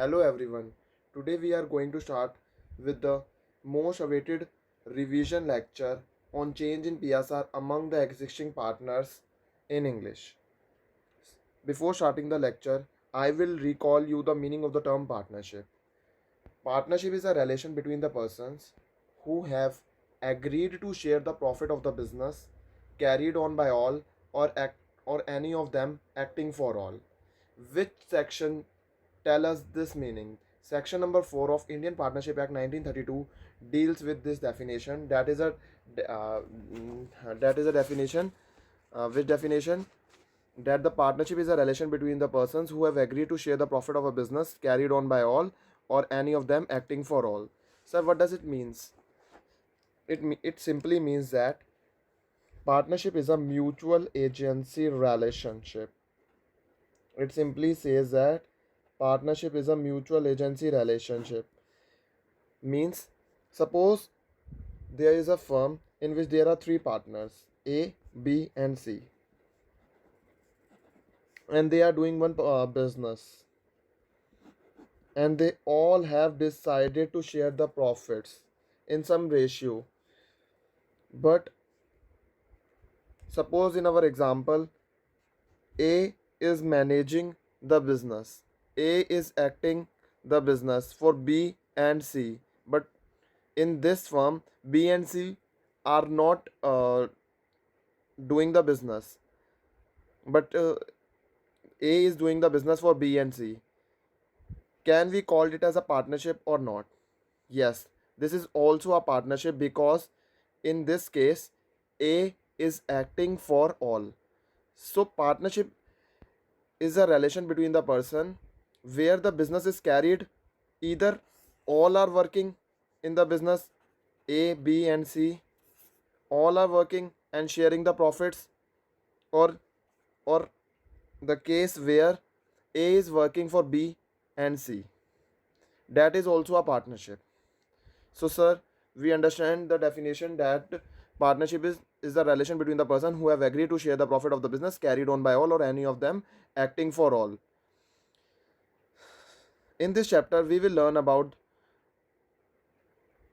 Hello everyone. Today we are going to start with the most awaited revision lecture on change in PSR among the existing partners in English. Before starting the lecture, I will recall you the meaning of the term partnership. Partnership is a relation between the persons who have agreed to share the profit of the business carried on by all or any of them acting for all. Which section tell us this meaning? Section number 4 of Indian Partnership Act 1932 deals with this definition. That is a definition. Which definition? That the partnership is a relation between the persons who have agreed to share the profit of a business carried on by all or any of them acting for all. Sir, what does it means? It simply means that partnership is a mutual agency relationship. It simply says that partnership is a mutual agency relationship. Means, suppose there is a firm in which there are three partners A, B, and C, and they are doing one business, and they all have decided to share the profits in some ratio. But suppose in our example, A is managing the business, A is acting the business for B and C, but in this firm B and C are not doing the business, but A is doing the business for B and C. Can we call it as a partnership or not? Yes, this is also a partnership because in this case A is acting for all. So partnership is a relation between the person where the business is carried, either all are working in the business, A, B, and C, all are working and sharing the profits, or or the case where A is working for B and C. That is also a partnership. So, sir, we understand the definition that partnership is the relation between the person who have agreed to share the profit of the business carried on by all or any of them acting for all. In this chapter, we will learn about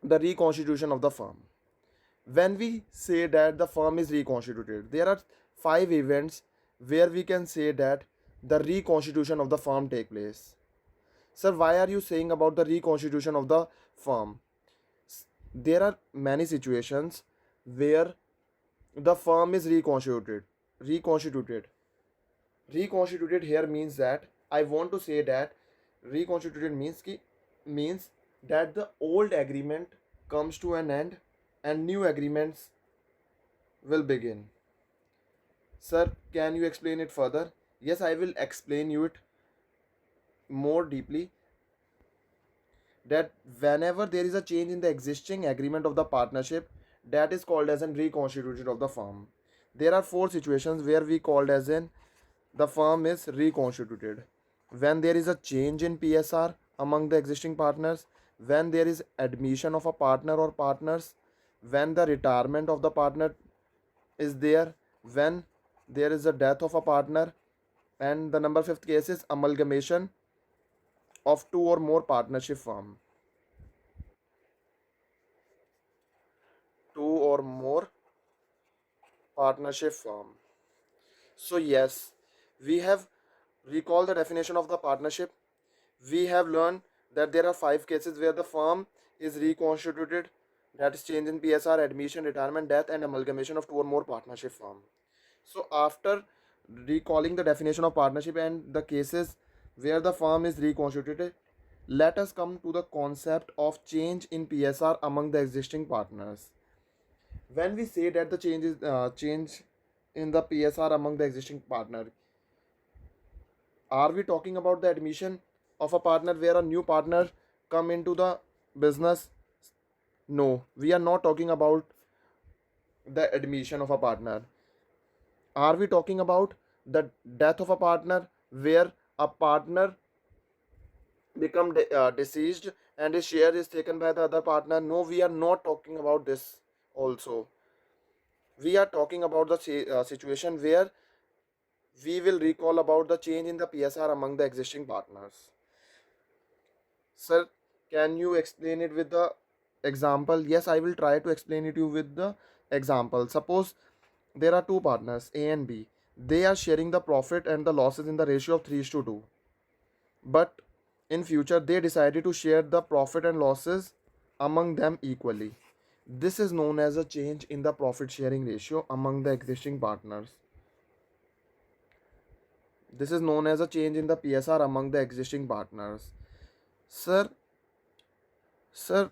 the reconstitution of the firm. When we say that the firm is reconstituted, there are five events where we can say that the reconstitution of the firm take place. Sir, why are you saying about the reconstitution of the firm? There are many situations where the firm is reconstituted here means that I want to say that reconstituted means that the old agreement comes to an end and new agreements will begin. Sir, can you explain it further? Yes, I will explain you it more deeply. That whenever there is a change in the existing agreement of the partnership, that is called as a reconstitution of the firm. There are four situations where we called as in the firm is reconstituted: when there is a change in PSR among the existing partners, when there is admission of a partner or partners, when the retirement of the partner is there, when there is a death of a partner, and the number fifth case is amalgamation of two or more partnership firm. Two or more partnership firm. So yes, we have recalled the definition of the partnership. We have learned that there are five cases where the firm is reconstituted, that is change in PSR, admission, retirement, death, and amalgamation of two or more partnership firm. So after recalling the definition of partnership and the cases where the firm is reconstituted, let us come to the concept of change in PSR among the existing partners. When we say that the change in the PSR among the existing partner, are we talking about the admission of a partner where a new partner come into the business? No, we are not talking about the admission of a partner. Are we talking about the death of a partner where a partner become deceased and his share is taken by the other partner? No, we are not talking about this also. We are talking about the situation where we will recall about the change in the PSR among the existing partners. Sir, can you explain it with the example? Yes, I will try to explain it you with the example. Suppose there are two partners, A and B. They are sharing the profit and the losses in the ratio of 3 to 2. But in future, they decided to share the profit and losses among them equally. This is known as a change in the profit sharing ratio among the existing partners. This is known as a change in the PSR among the existing partners. Sir, sir,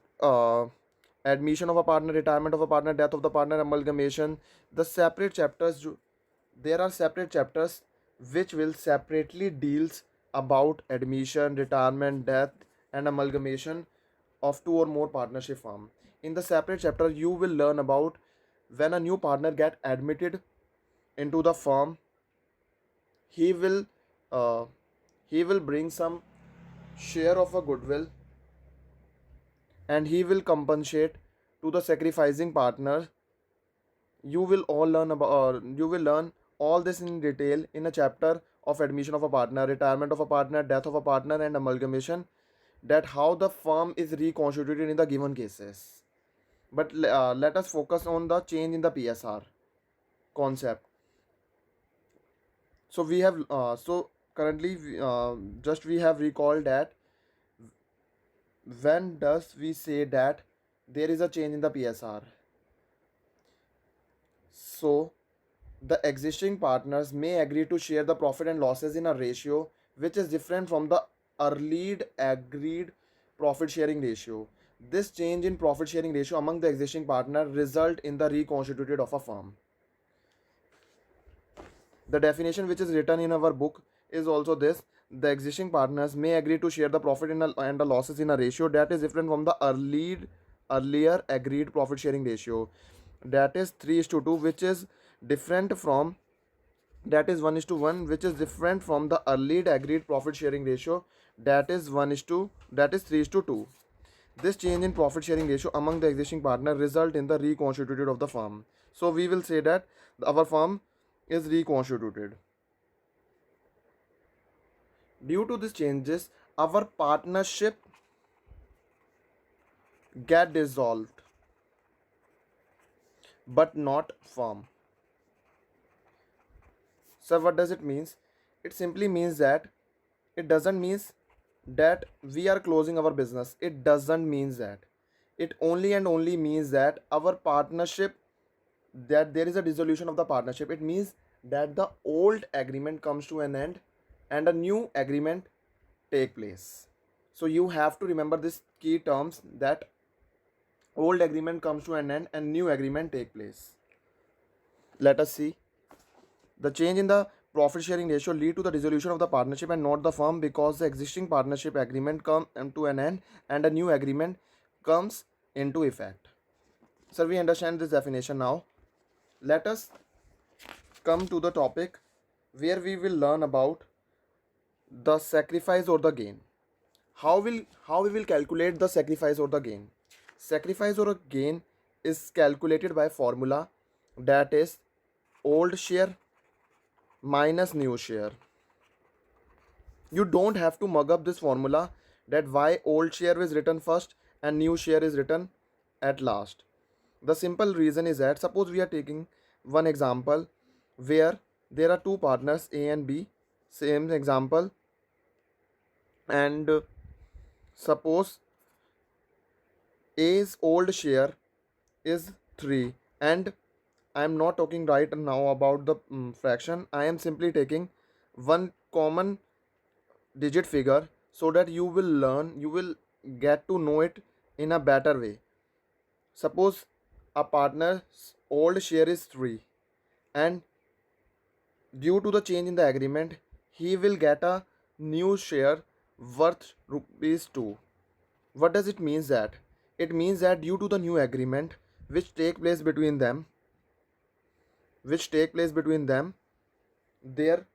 admission of a partner, retirement of a partner, death of the partner, amalgamation, the separate chapters, there are separate chapters which will separately deals about admission, retirement, death and amalgamation of two or more partnership firm. In the separate chapter, you will learn about when a new partner get admitted into the firm, he will uh, he will bring some share of a goodwill and he will compensate to the sacrificing partner. You will all learn about you will learn all this in detail in a chapter of admission of a partner, retirement of a partner, death of a partner and amalgamation, that how the firm is reconstituted in the given cases. But let us focus on the change in the PSR concept. So we have so currently just we have recalled that when does we say that there is a change in the PSR. So the existing partners may agree to share the profit and losses in a ratio which is different from the earlier agreed profit sharing ratio. This change in profit sharing ratio among the existing partner result in the reconstituted of a firm. The definition which is written in our book is also this: the existing partners may agree to share the profit and the losses in a ratio that is different from the earlier agreed profit sharing ratio, that is 3 is to 2, which is different from, that is 1 is to 1, which is different from the earlier agreed profit sharing ratio, that is 1 is to, that is 3 is to 2. This change in profit sharing ratio among the existing partner result in the reconstituted of the firm. So we will say that our firm is reconstituted. Due to these changes, our partnership get dissolved, but not firm. So what does it means? It simply means that it doesn't means that we are closing our business. It doesn't means that. It only and only means that our partnership, that there is a dissolution of the partnership. It means that the old agreement comes to an end and a new agreement take place. So you have to remember this key terms, that old agreement comes to an end and new agreement take place. Let us see. The change in the profit sharing ratio lead to the dissolution of the partnership and not the firm, because the existing partnership agreement come to an end and a new agreement comes into effect. So we understand this definition now. Let us come to the topic where we will learn about the sacrifice or the gain. How we will calculate the sacrifice or the gain? Sacrifice or a gain is calculated by formula, that is old share minus new share. You don't have to mug up this formula, that why old share is written first and new share is written at last. The simple reason is that suppose we are taking one example where there are two partners A and B, same example, and suppose A's old share is 3, and I am not talking right now about the fraction. I am simply taking one common digit figure so that you will learn, you will get to know it in a better way. Suppose a partner's old share is 3, and due to the change in the agreement, he will get a new share worth rupees 2. What does it mean that? It means that due to the new agreement which take place between them, which take place between them, there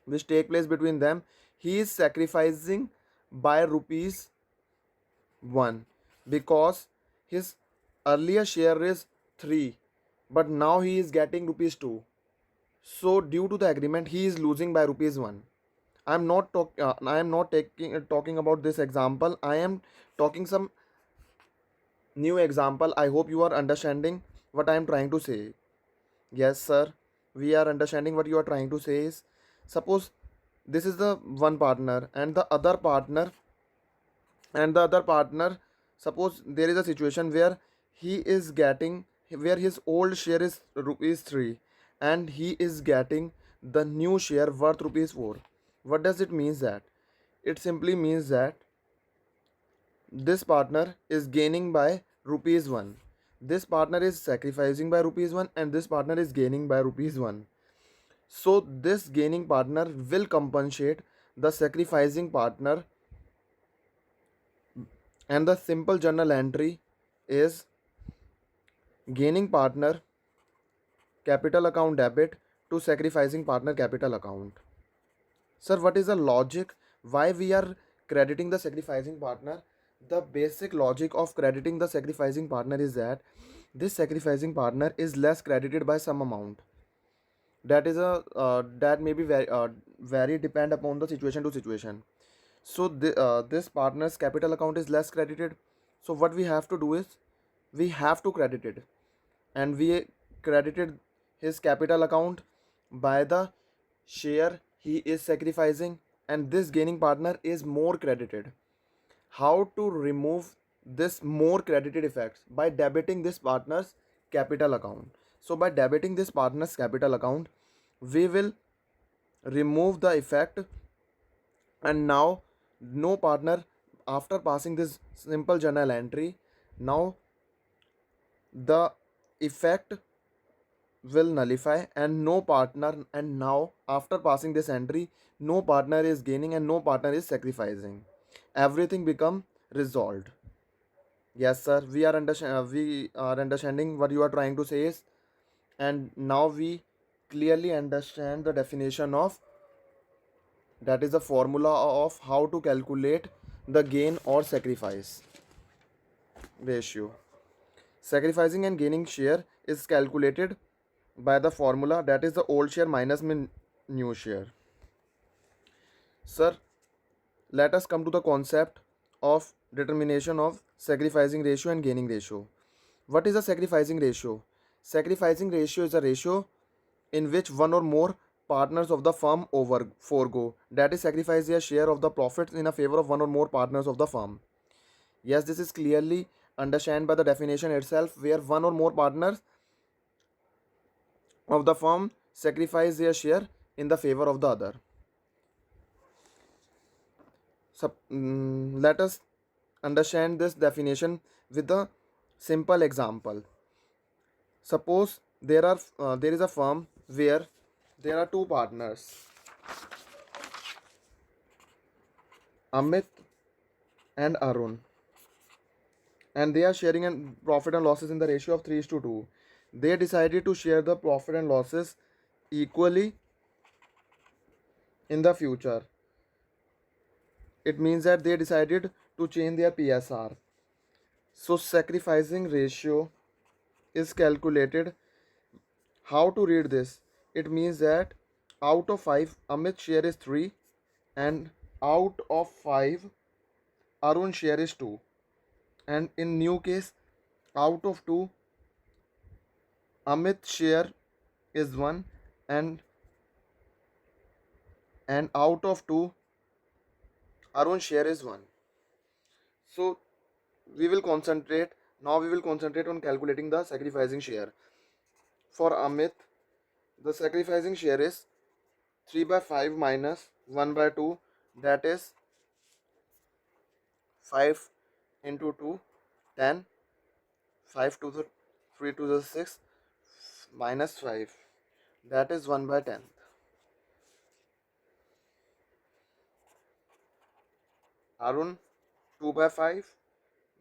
which take place between them, he is sacrificing by rupees 1, because his earlier share is 3, but now he is getting rupees 2. So due to the agreement, he is losing by rupees 1. I am not talking about this example. I am talking some new example. I hope you are understanding what I am trying to say. Yes, sir. We are understanding what you are trying to say is, suppose this is the one partner and the other partner, suppose there is a situation where he is getting, where his old share is rupees 3 and he is getting the new share worth rupees 4. What does it means that? It simply means that this partner is gaining by rupees 1. This partner is sacrificing by rupees 1 and this partner is gaining by rupees 1. So this gaining partner will compensate the sacrificing partner, and the simple journal entry is gaining partner capital account debit to sacrificing partner capital account. Sir, what is the logic why we are crediting the sacrificing partner? The basic logic of crediting the sacrificing partner is that this sacrificing partner is less credited by some amount. That is a that may be very depend upon the situation to situation. So this partner's capital account is less credited. So what we have to do is we have to credit it, and we credited his capital account by the share he is sacrificing, and this gaining partner is more credited. How to remove this more credited effects? By debiting this partner's capital account. So by debiting this partner's capital account, we will remove the effect, and now no partner, after passing this simple journal entry, now the effect will nullify, and no partner, and now after passing this entry, no partner is gaining and no partner is sacrificing. Everything become resolved. Yes, sir. We are understanding what you are trying to say is, and now we clearly understand the definition of, that is the formula of how to calculate the gain or sacrifice ratio. Sacrificing and gaining share is calculated by the formula, that is the old share minus new share. Sir, let us come to the concept of determination of sacrificing ratio and gaining ratio. What is a sacrificing ratio? Sacrificing ratio is a ratio in which one or more partners of the firm forego, that is, sacrifice their share of the profits in a favor of one or more partners of the firm. Yes, this is clearly understand by the definition itself, where one or more partners of the firm sacrifice their share in the favor of the other. Let us understand this definition with a simple example. Suppose there is a firm where there are two partners, Amit and Arun, and they are sharing a profit and losses in the ratio of 3:2. They decided to share the profit and losses equally in the future. It means that they decided to change their PSR. So sacrificing ratio is calculated. How to read this? It means that out of 5 Amit's share is 3, and out of 5 Arun's share is 2, and in new case, out of 2 Amit's share is 1, and out of 2 Arun's share is 1. So we will concentrate on calculating the sacrificing share. For Amit, the sacrificing share is 3 by 5 minus 1 by 2, that is 5 into 2, 10, 5 to the 3 to the 6, minus 5, that is 1 by 10. Arun, 2 by 5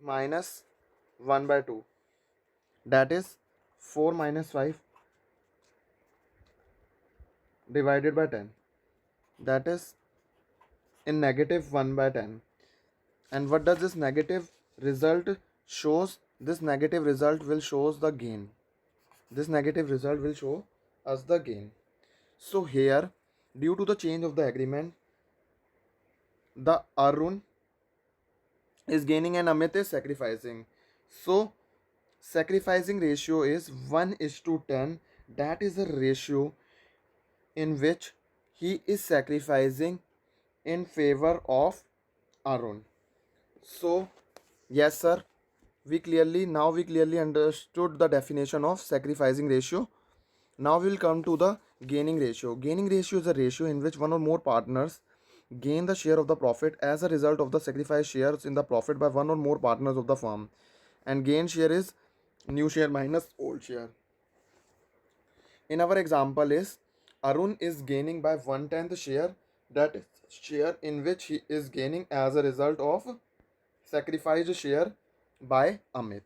minus 1 by 2, that is 4 minus 5 divided by 10, that is in negative 1 by 10. And what does this negative result shows? This negative result will shows the gain. This negative result will show us the gain. So here, due to the change of the agreement, the Arun is gaining and Amit is sacrificing. So sacrificing ratio is 1 is to 10. That is the ratio in which he is sacrificing in favor of Arun. So yes sir, we clearly understood the definition of sacrificing ratio. Now we will come to the gaining ratio. Gaining ratio is a ratio in which one or more partners gain the share of the profit as a result of the sacrificed shares in the profit by one or more partners of the firm. And gain share is new share minus old share. In our example is Arun is gaining by 1/10 share, that is share in which he is gaining as a result of sacrificed share by Amit.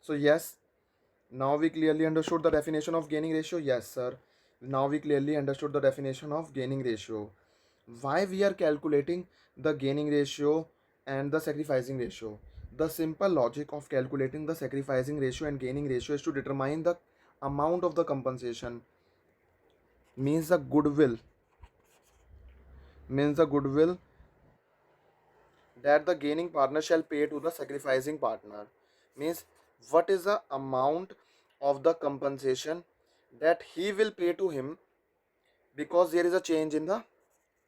So yes, now we clearly understood the definition of gaining ratio. Yes sir, now we clearly understood the definition of gaining ratio. Why we are calculating the gaining ratio and the sacrificing ratio? The simple logic of calculating the sacrificing ratio and gaining ratio is to determine the amount of the compensation, means the goodwill, means the goodwill that the gaining partner shall pay to the sacrificing partner, means what is the amount of the compensation that he will pay to him because there is a change in the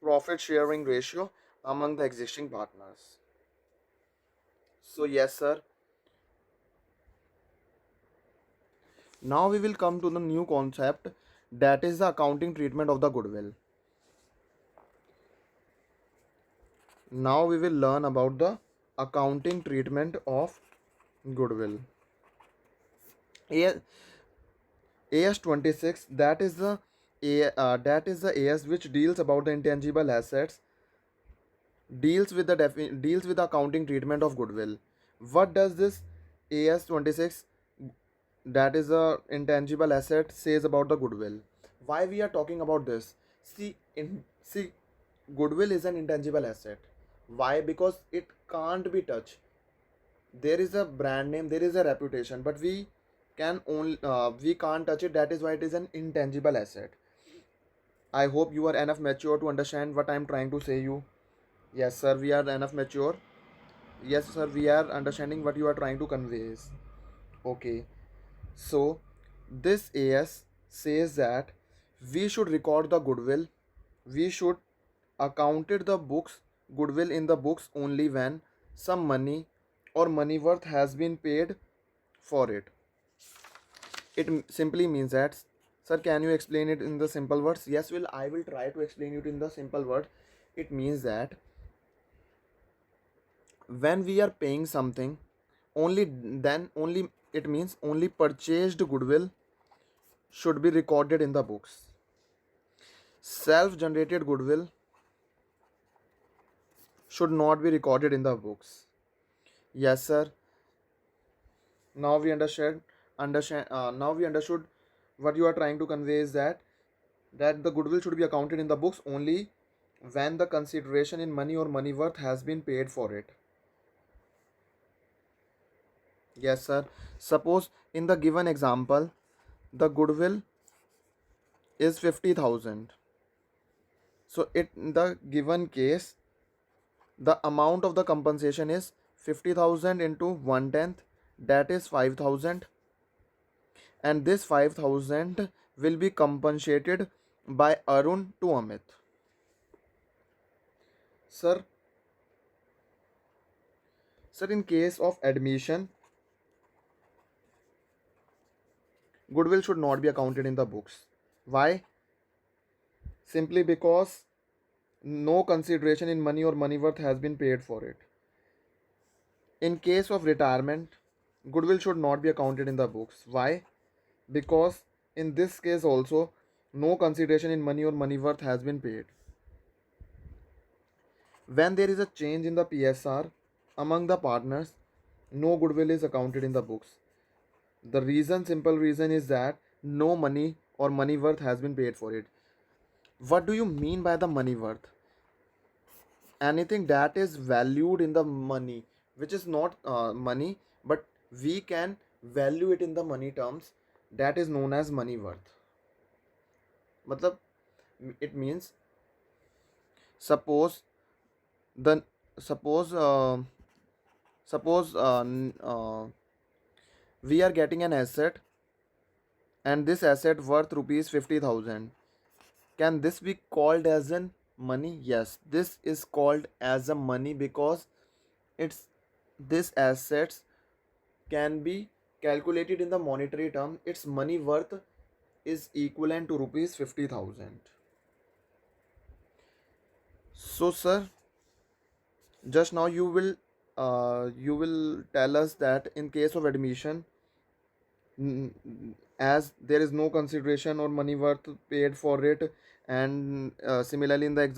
profit sharing ratio among the existing partners. So yes sir, now we will come to the new concept, that is the accounting treatment of the goodwill. Now we will learn about the accounting treatment of goodwill. AS 26, that is the AS which deals about the intangible assets, deals with the accounting treatment of goodwill. What does this AS 26, that is the intangible asset, says about the goodwill? Why we are talking about this? See, goodwill is an intangible asset. Why? Because it can't be touched. There is a brand name, there is a reputation, but we can't touch it. That is why it is an intangible asset. I hope you are enough mature to understand what I am trying to say you. Yes sir, we are enough mature. Yes sir, we are understanding what you are trying to convey. Okay, so this AS says that we should record the goodwill, we should accounted the books goodwill in the books only when some money or money worth has been paid for it. It simply means that, sir, can you explain it in the simple words? Yes, I will try to explain it in the simple word. It means that when we are paying something, only it means only purchased goodwill should be recorded in the books. Self generated goodwill should not be recorded in the books. Yes sir, now we understood what you are trying to convey is that the goodwill should be accounted in the books only when the consideration in money or money worth has been paid for it. Yes sir, suppose in the given example the goodwill is 50,000. So in the given case the amount of the compensation is 50,000 into 1/10, that is 5,000, and this 5,000 will be compensated by Arun to Amit. Sir, in case of admission, goodwill should not be accounted in the books. Why? Simply because no consideration in money or money worth has been paid for it. In case of retirement, goodwill should not be accounted in the books. Why? Because in this case also, no consideration in money or money worth has been paid. When there is a change in the PSR among the partners, no goodwill is accounted in the books. The simple reason is that no money or money worth has been paid for it. What do you mean by the money worth? Anything that is valued in the money, which is not money, but we can value it in the money terms, that is known as money worth. Matlab, it means suppose the suppose suppose we are getting an asset, and this asset worth rupees 50,000. Can this be called as an money? Yes, this is called as a money because it's this assets can be calculated in the monetary term. Its money worth is equivalent to rupees 50,000. So sir, just now you will tell us that in case of admission, as there is no consideration or money worth paid for it, and similarly in the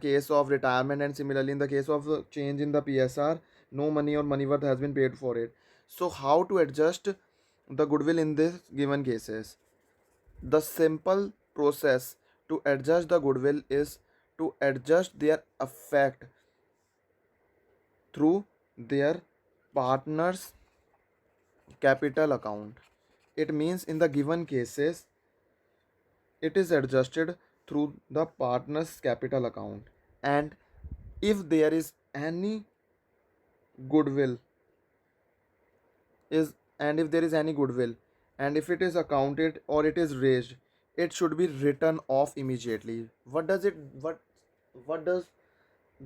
case of retirement, and similarly in the case of change in the PSR, no money or money worth has been paid for it. So how to adjust the goodwill in this given cases? The simple process to adjust the goodwill is to adjust their effect through their partner's capital account. It means in the given cases, it is adjusted through the partner's capital account. And if there is any goodwill is and if there is any goodwill, and if it is accounted or it is raised, it should be written off immediately. What does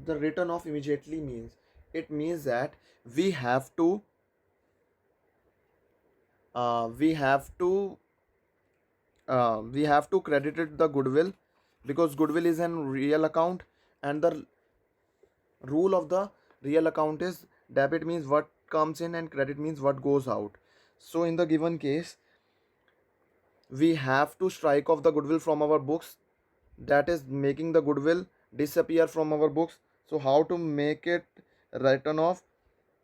the written off immediately means? It means that we have to we have to we have to credit it the goodwill, because goodwill is an real account, and the rule of the real account is debit means what comes in and credit means what goes out. So in the given case, we have to strike off the goodwill from our books, that is making the goodwill disappear from our books. So how to make it written off?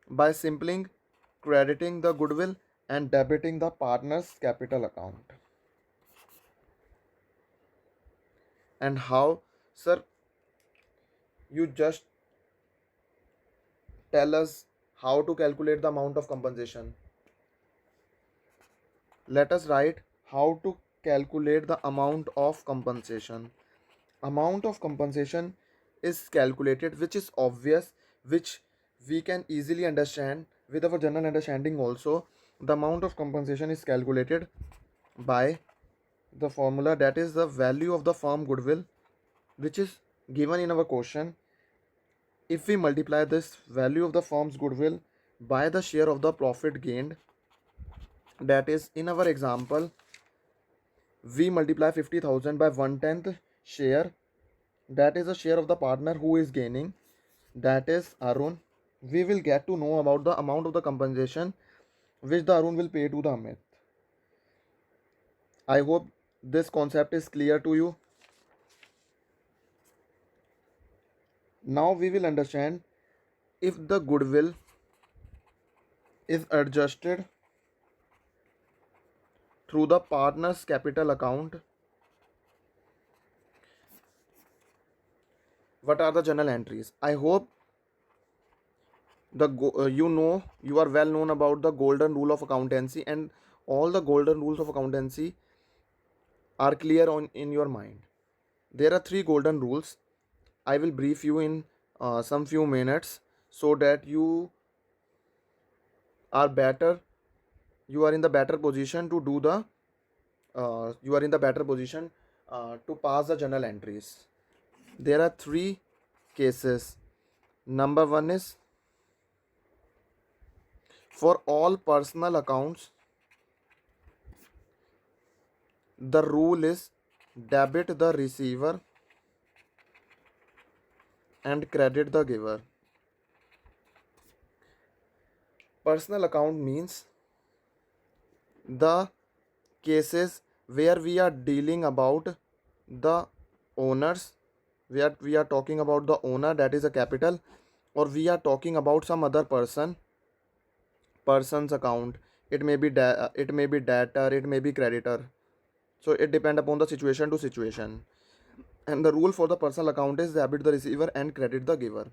By simply crediting the goodwill and debiting the partner's capital account. And how, sir? You just tell us how to calculate the amount of compensation. Let us write how to calculate the amount of compensation. Amount of compensation is calculated, which is obvious, which we can easily understand with our general understanding also. The amount of compensation is calculated by the formula, that is the value of the firm goodwill, which is given in our question. If we multiply this value of the firm's goodwill by the share of the profit gained, that is in our example, we multiply 50,000 by 1/10 share, that is the share of the partner who is gaining, that is Arun. We will get to know about the amount of the compensation which the Arun will pay to the Amit. I hope this concept is clear to you. Now we will understand if the goodwill is adjusted through the partner's capital account, what are the journal entries? I hope you are well known about the golden rule of accountancy, and all the golden rules of accountancy are clear on in your mind. There are three golden rules. I will brief you in some few minutes, so that are better you are in the better position to do the you are in the better position to pass the journal entries. There are three cases. Number one is, for all personal accounts, the rule is debit the receiver and credit the giver. Personal account means the cases where we are dealing about the owners, where we are talking about the owner, that is a capital, or we are talking about some other person's account. It may be debtor, it may be creditor. So it depends upon the situation to situation. And the rule for the personal account is debit the receiver and credit the giver.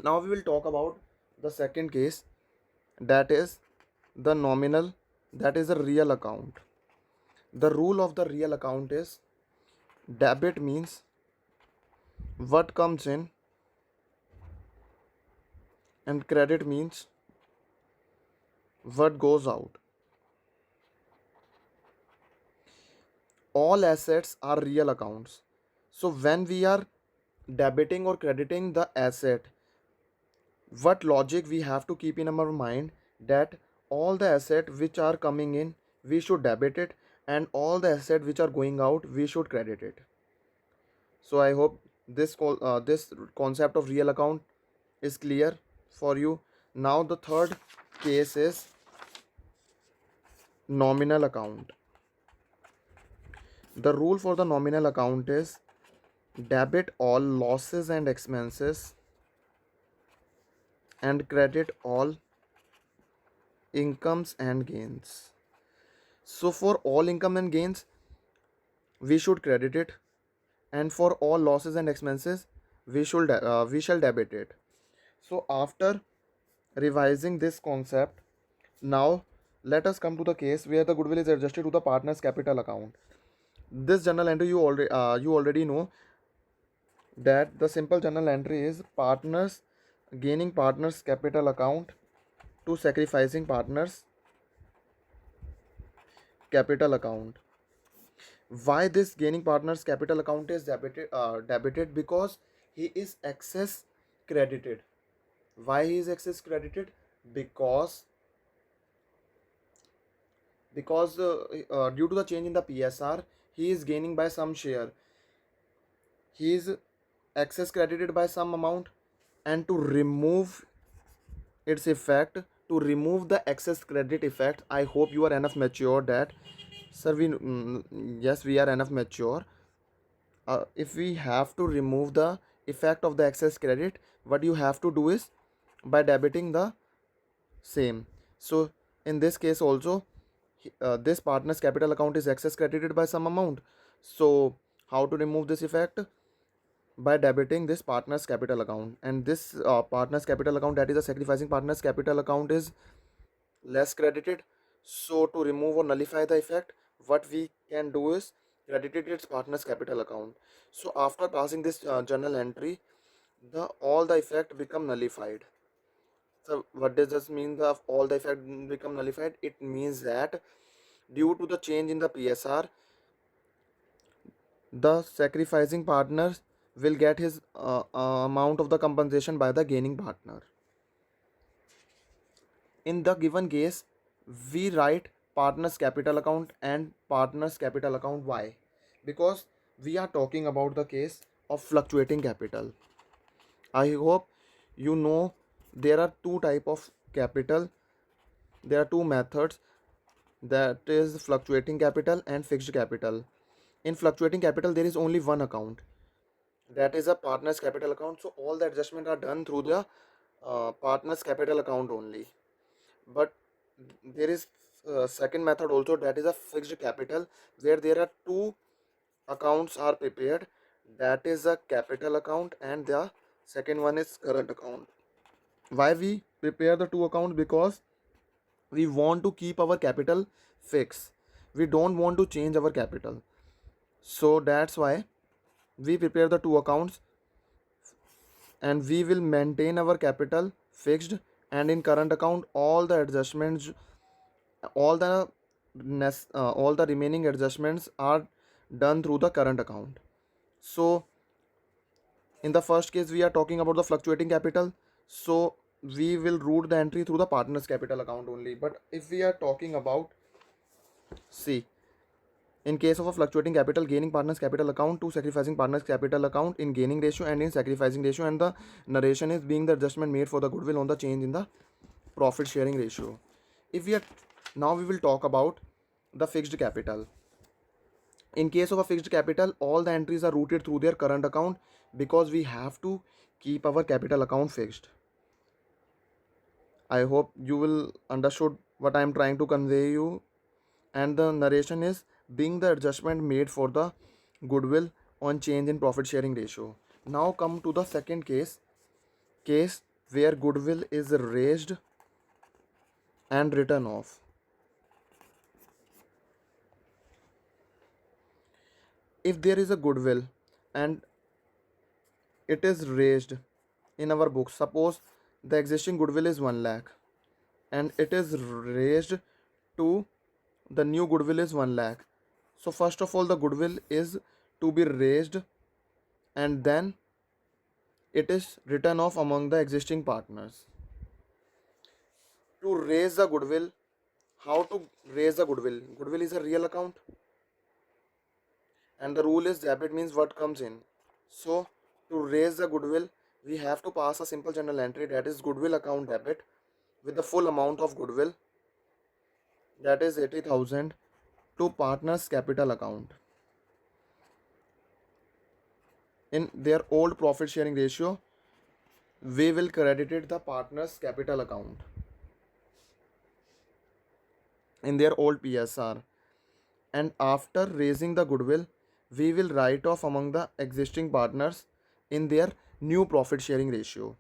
Now we will talk about the second case, that is the nominal, that is a real account. The rule of the real account is debit means what comes in, and credit means what goes out. All assets are real accounts. So when we are debiting or crediting the asset, what logic we have to keep in our mind, that all the asset which are coming in we should debit it, and all the asset which are going out we should credit it. So I hope this concept of real account is clear for you. Now the third case is nominal account. The rule for the nominal account is debit all losses and expenses and credit all incomes and gains. So for all income and gains we should credit it, and for all losses and expenses we shall debit it. So after revising this concept, now let us come to the case where the goodwill is adjusted to the partner's capital account. This journal entry you already know that the simple journal entry is partners gaining partners capital account to sacrificing partners capital account. Why this gaining partners capital account is debited? Because he is excess credited. Why he is excess credited? Because due to the change in the PSR, he is gaining by some share. He is excess credited by some amount, and to remove its effect, to remove the excess credit effect, I hope you are enough mature that, sir, yes, we are enough mature. If we have to remove the effect of the excess credit, what you have to do is by debiting the same. So in this case also, this partner's capital account is excess credited by some amount. So how to remove this effect? By debiting this partner's capital account, and this partner's capital account, that is a sacrificing partner's capital account, is less credited. So to remove or nullify the effect, what we can do is credited its partner's capital account. So after passing this journal entry, the all the effect become nullified. So what does this mean, the all the effect become nullified? It means that due to the change in the PSR, the sacrificing partner will get his amount of the compensation by the gaining partner. In the given case, we write partner's capital account and partner's capital account. Why? Because we are talking about the case of fluctuating capital. I hope you know there are two type of capital. There are two methods, that is fluctuating capital and fixed capital. In fluctuating capital there is only one account, that is a partner's capital account. So all the adjustments are done through the partner's capital account only. But there is second method also, that is a fixed capital, where there are two accounts are prepared, that is a capital account and the second one is current account. Why we prepare the two accounts? Because we want to keep our capital fixed, we don't want to change our capital. So that's why we prepare the two accounts, and we will maintain our capital fixed, and in current account all the adjustments, all the all the remaining adjustments are done through the current account. So in the first case we are talking about the fluctuating capital, so we will route the entry through the partner's capital account only. But if we are talking about, see, in case of a fluctuating capital, gaining partner's capital account to sacrificing partner's capital account in gaining ratio and in sacrificing ratio, and the narration is being the adjustment made for the goodwill on the change in the profit sharing ratio. If we are now we will talk about the fixed capital. In case of a fixed capital, all the entries are routed through their current account, because we have to keep our capital account fixed. I hope you will understood what I am trying to convey you. And the narration is being the adjustment made for the goodwill on change in profit sharing ratio. Now come to the second case where goodwill is raised and written off. If there is a goodwill and it is raised in our books. Suppose the existing goodwill is 1 lakh and it is raised to the new goodwill is 1 lakh. So first of all the goodwill is to be raised and then it is written off among the existing partners. To raise the goodwill, how to raise the goodwill? Goodwill is a real account and the rule is debit means what comes in. So to raise the goodwill, we have to pass a simple journal entry, that is goodwill account debit, with the full amount of goodwill, that is 80,000, to partners capital account. In their old profit sharing ratio, we will credit it the partners capital account in their old PSR, and after raising the goodwill, we will write off among the existing partners in their new profit sharing ratio.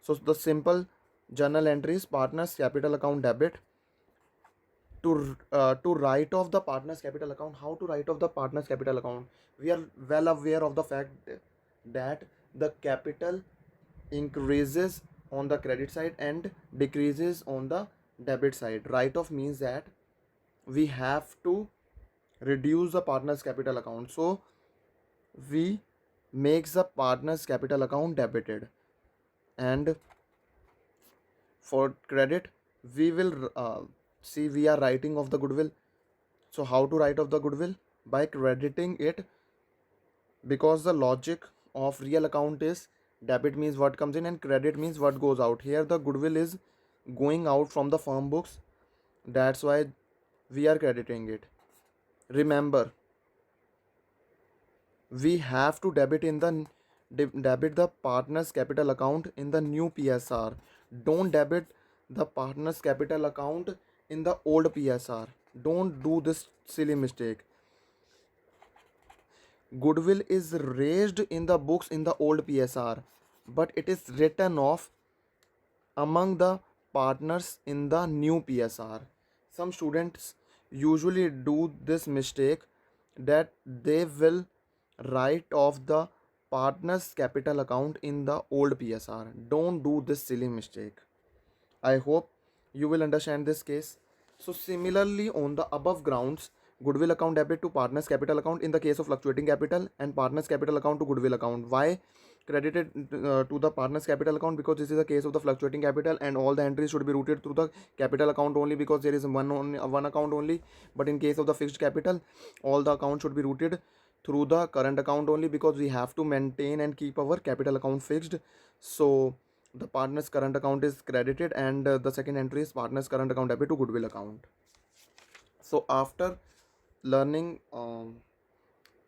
So the simple journal entry is partners capital account debit. To write off the partners capital account, how to write off the partners capital account? We are well aware of the fact that the capital increases on the credit side and decreases on the debit side. Write off means that we have to reduce the partners capital account, so we makes the partners capital account debited, and for credit we will see we are writing off the goodwill. So how to write off the goodwill? By crediting it, because the logic of real account is debit means what comes in and credit means what goes out. Here the goodwill is going out from the firm books, that's why we are crediting it. Remember, we have to debit the partners capital account in the new PSR. Don't debit the partners capital account in the old PSR. Don't do this silly mistake. Goodwill is raised in the books in the old PSR, but it is written off among the partners in the new PSR. Some students usually do this mistake, that they will write off the partners capital account in the old PSR. Don't do this silly mistake. I hope you will understand this case. So similarly, on the above grounds, goodwill account debit to partners capital account in the case of fluctuating capital, and partners capital account to goodwill account. Why credited to the partners capital account? Because this is a case of the fluctuating capital and all the entries should be routed through the capital account only, because there is one account only. But in case of the fixed capital, all the accounts should be routed through the current account only, because we have to maintain and keep our capital account fixed. So the partner's current account is credited, and the second entry is partner's current account debit to goodwill account. So after learning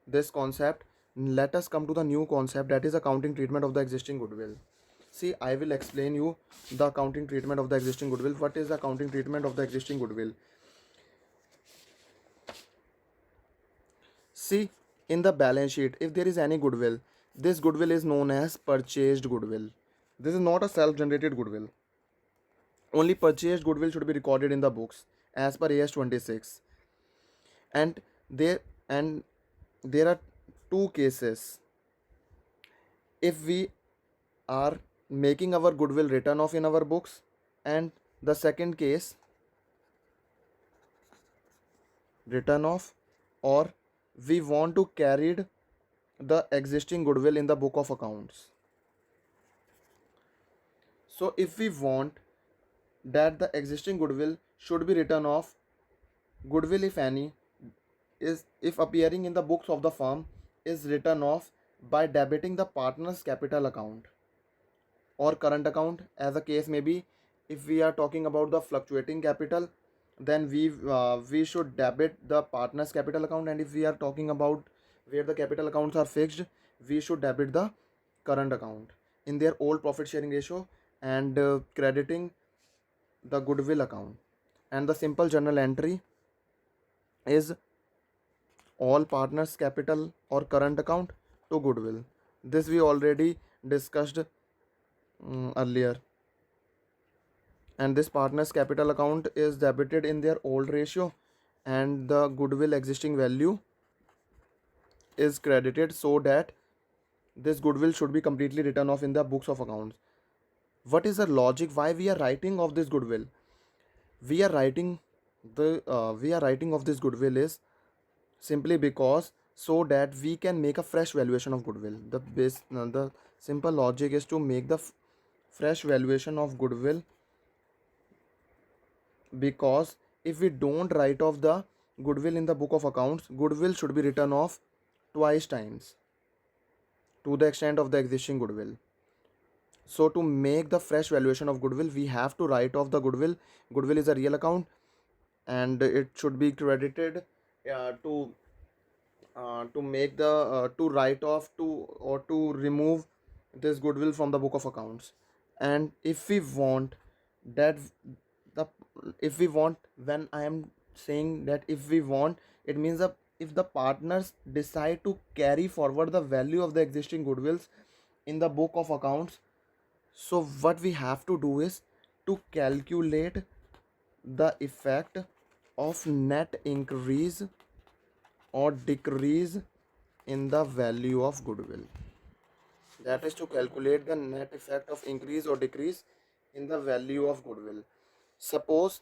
this concept, let us come to the new concept, that is accounting treatment of the existing goodwill. See, I will explain you the accounting treatment of the existing goodwill. What is the accounting treatment of the existing goodwill? See, in the balance sheet, if there is any goodwill, this goodwill is known as purchased goodwill. This is not a self-generated goodwill. Only purchased goodwill should be recorded in the books as per AS 26. And there and there are two cases. If we are making our goodwill written off in our books, and the second case, written off, or we want to carry the existing goodwill in the book of accounts. So if we want that the existing goodwill should be written off, goodwill, if any, is if appearing in the books of the firm, is written off by debiting the partner's capital account or current account, as the case may be. If we are talking about the fluctuating capital, then we should debit the partner's capital account, and if we are talking about where the capital accounts are fixed, we should debit the current account in their old profit sharing ratio, and crediting the goodwill account. And the simple journal entry is all partners capital or current account to goodwill. This we already discussed earlier, and this partners capital account is debited in their old ratio, and the goodwill existing value is credited, so that this goodwill should be completely written off in the books of accounts. What is the logic why we are writing of this goodwill? We are writing of this goodwill is simply because so that we can make a fresh valuation of goodwill. The simple logic is to make the fresh valuation of goodwill, because if we don't write off the goodwill in the book of accounts, goodwill should be written off twice times to the extent of the existing goodwill. So to make the fresh valuation of goodwill, we have to write off the goodwill. Goodwill is a real account and it should be credited to make the to write off to or to remove this goodwill from the book of accounts. And if we want that the if we want when I am saying that if we want, it means that if the partners decide to carry forward the value of the existing goodwills in the book of accounts, so what we have to do is to calculate the effect of net increase or decrease in the value of goodwill. That is to calculate the net effect of increase or decrease in the value of goodwill. Suppose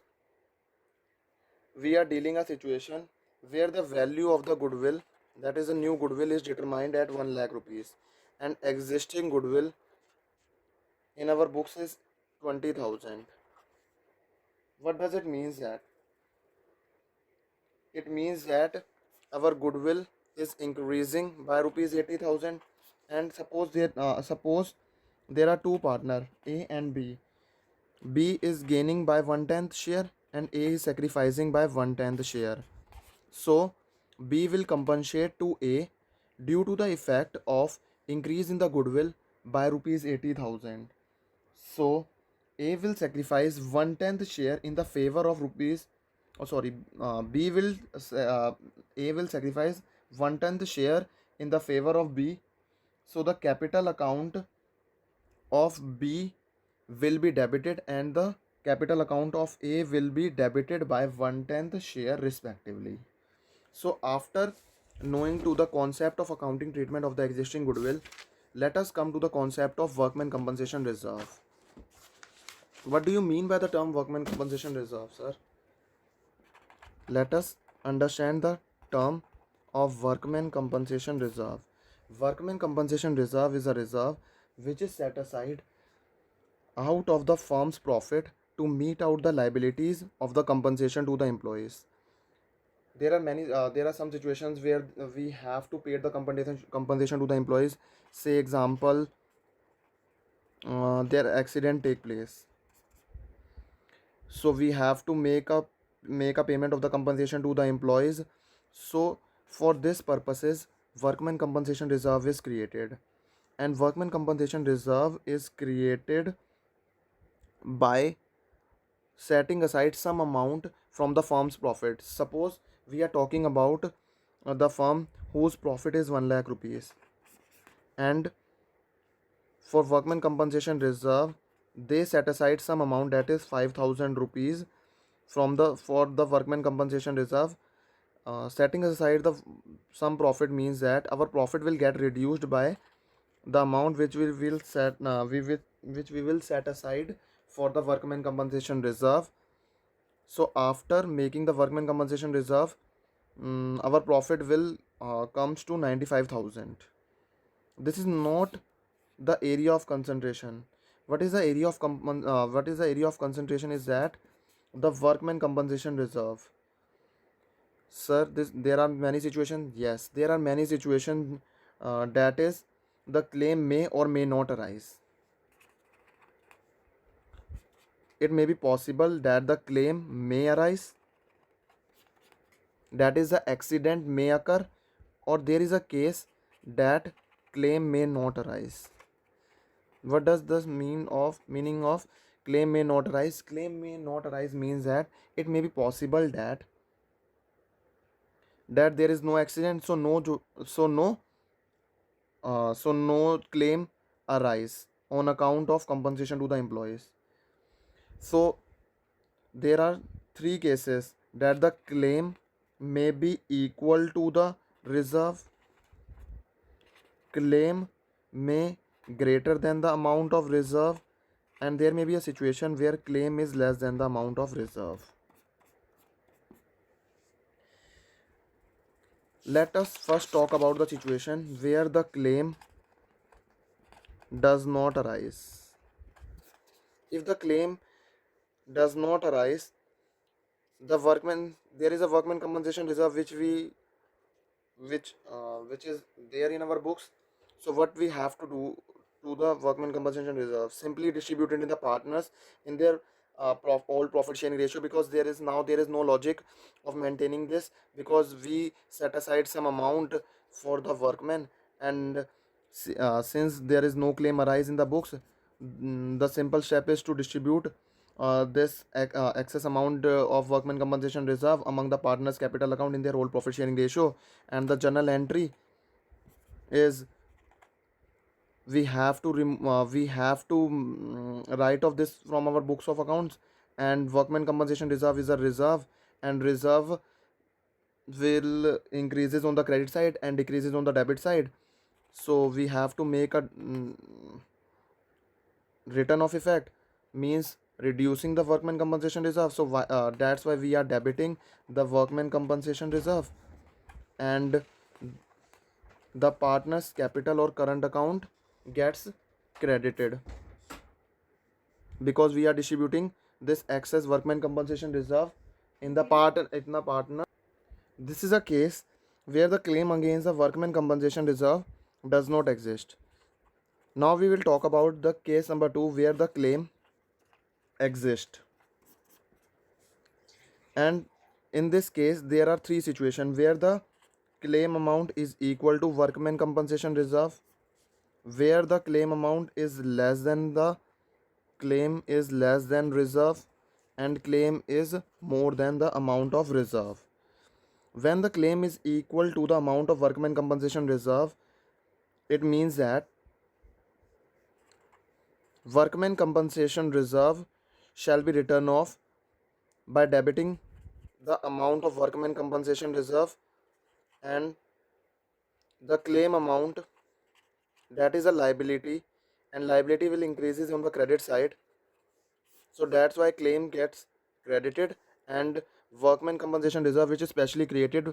we are dealing a situation where the value of the goodwill, that is a new goodwill, is determined at 1 lakh rupees and existing goodwill in our books is 20,000. What does it mean that? It means that our goodwill is increasing by rupees 80,000, and suppose there are two partners A and B. B is gaining by 1/10 share and A is sacrificing by 1/10 share. So B will compensate to A due to the effect of increase in the goodwill by rupees 80,000. So A will sacrifice 1/10 share in the favor of rupees. Oh, sorry. B will A will sacrifice 1/10 share in the favor of B. So the capital account of B will be debited and the capital account of A will be debited by 1/10 share respectively. So after knowing to the concept of accounting treatment of the existing goodwill, let us come to the concept of workman compensation reserve. What do you mean by the term workman compensation reserve, sir? Let us understand the term of workman compensation reserve. Workman compensation reserve is a reserve which is set aside out of the firm's profit to meet out the liabilities of the compensation to the employees. There are some situations where we have to pay the compensation to the employees. Say example, their accident take place, so we have to make a payment of the compensation to the employees. So for this purposes, workman compensation reserve is created, and workman compensation reserve is created by setting aside some amount from the firm's profit. Suppose we are talking about the firm whose profit is 1 lakh rupees, and for workman compensation reserve they set aside some amount, that is 5,000 rupees from the for the workman compensation reserve. Setting aside the some profit means that our profit will get reduced by the amount which we will set aside for the workman compensation reserve. So after making the workman compensation reserve, our profit will comes to 95,000. This is not the area of concentration. What is the area of concentration is that the workman compensation reserve. Sir, there are many situations. Yes, there are many situations, that is the claim may or may not arise. It may be possible that the claim may arise, that is the accident may occur, or there is a case that claim may not arise. What does this meaning of claim may not arise? Claim may not arise means that it may be possible that there is no accident, so no claim arise on account of compensation to the employees. So there are three cases that the claim may be equal to the reserve, claim may greater than the amount of reserve, and there may be a situation where claim is less than the amount of reserve. Let us first talk about the situation where the claim does not arise. If the claim does not arise, the workman there is a workman compensation reserve which is there in our books. So what we have to do to the workman compensation reserve, simply distribute it in the partners in their all profit sharing ratio, because there is no logic of maintaining this, because we set aside some amount for the workmen, and since there is no claim arise in the books, the simple step is to distribute this excess amount of workman compensation reserve among the partners capital account in their whole profit sharing ratio. And the journal entry is, we have to write off this from our books of accounts. And workman compensation reserve is a reserve, and reserve will increases on the credit side and decreases on the debit side. So we have to make a return of effect, means reducing the workman compensation reserve. So that's why we are debiting the workman compensation reserve, and the partner's capital or current account gets credited, because we are distributing this excess workman compensation reserve in the partner. This is a case where the claim against the workman compensation reserve does not exist. Now we will talk about the case number 2 where the claim exists. And in this case there are three situations where the claim amount is equal to workman compensation reserve, where the claim amount is less than the claim is less than reserve, and claim is more than the amount of reserve. When the claim is equal to the amount of workman compensation reserve, it means that workman compensation reserve shall be written off by debiting the amount of workman compensation reserve, and the claim amount, that is a liability, and liability will increases on the credit side. So that's why claim gets credited, and workman compensation reserve, which is specially created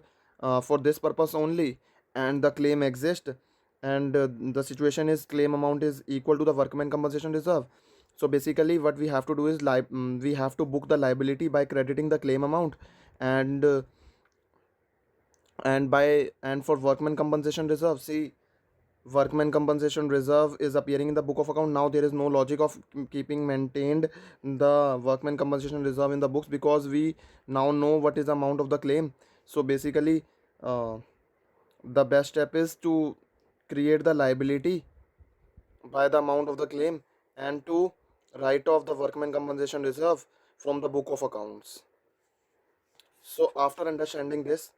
for this purpose only, and the claim exists, and the situation is claim amount is equal to the workman compensation reserve. So basically what we have to do is we have to book the liability by crediting the claim amount, and for workman compensation reserve, see, workman compensation reserve is appearing in the book of account. Now there is no logic of keeping maintained the workman compensation reserve in the books, because we now know what is the amount of the claim. So basically uh, the best step is to create the liability by the amount of the claim, and to write off the workman compensation reserve from the book of accounts. So after understanding this,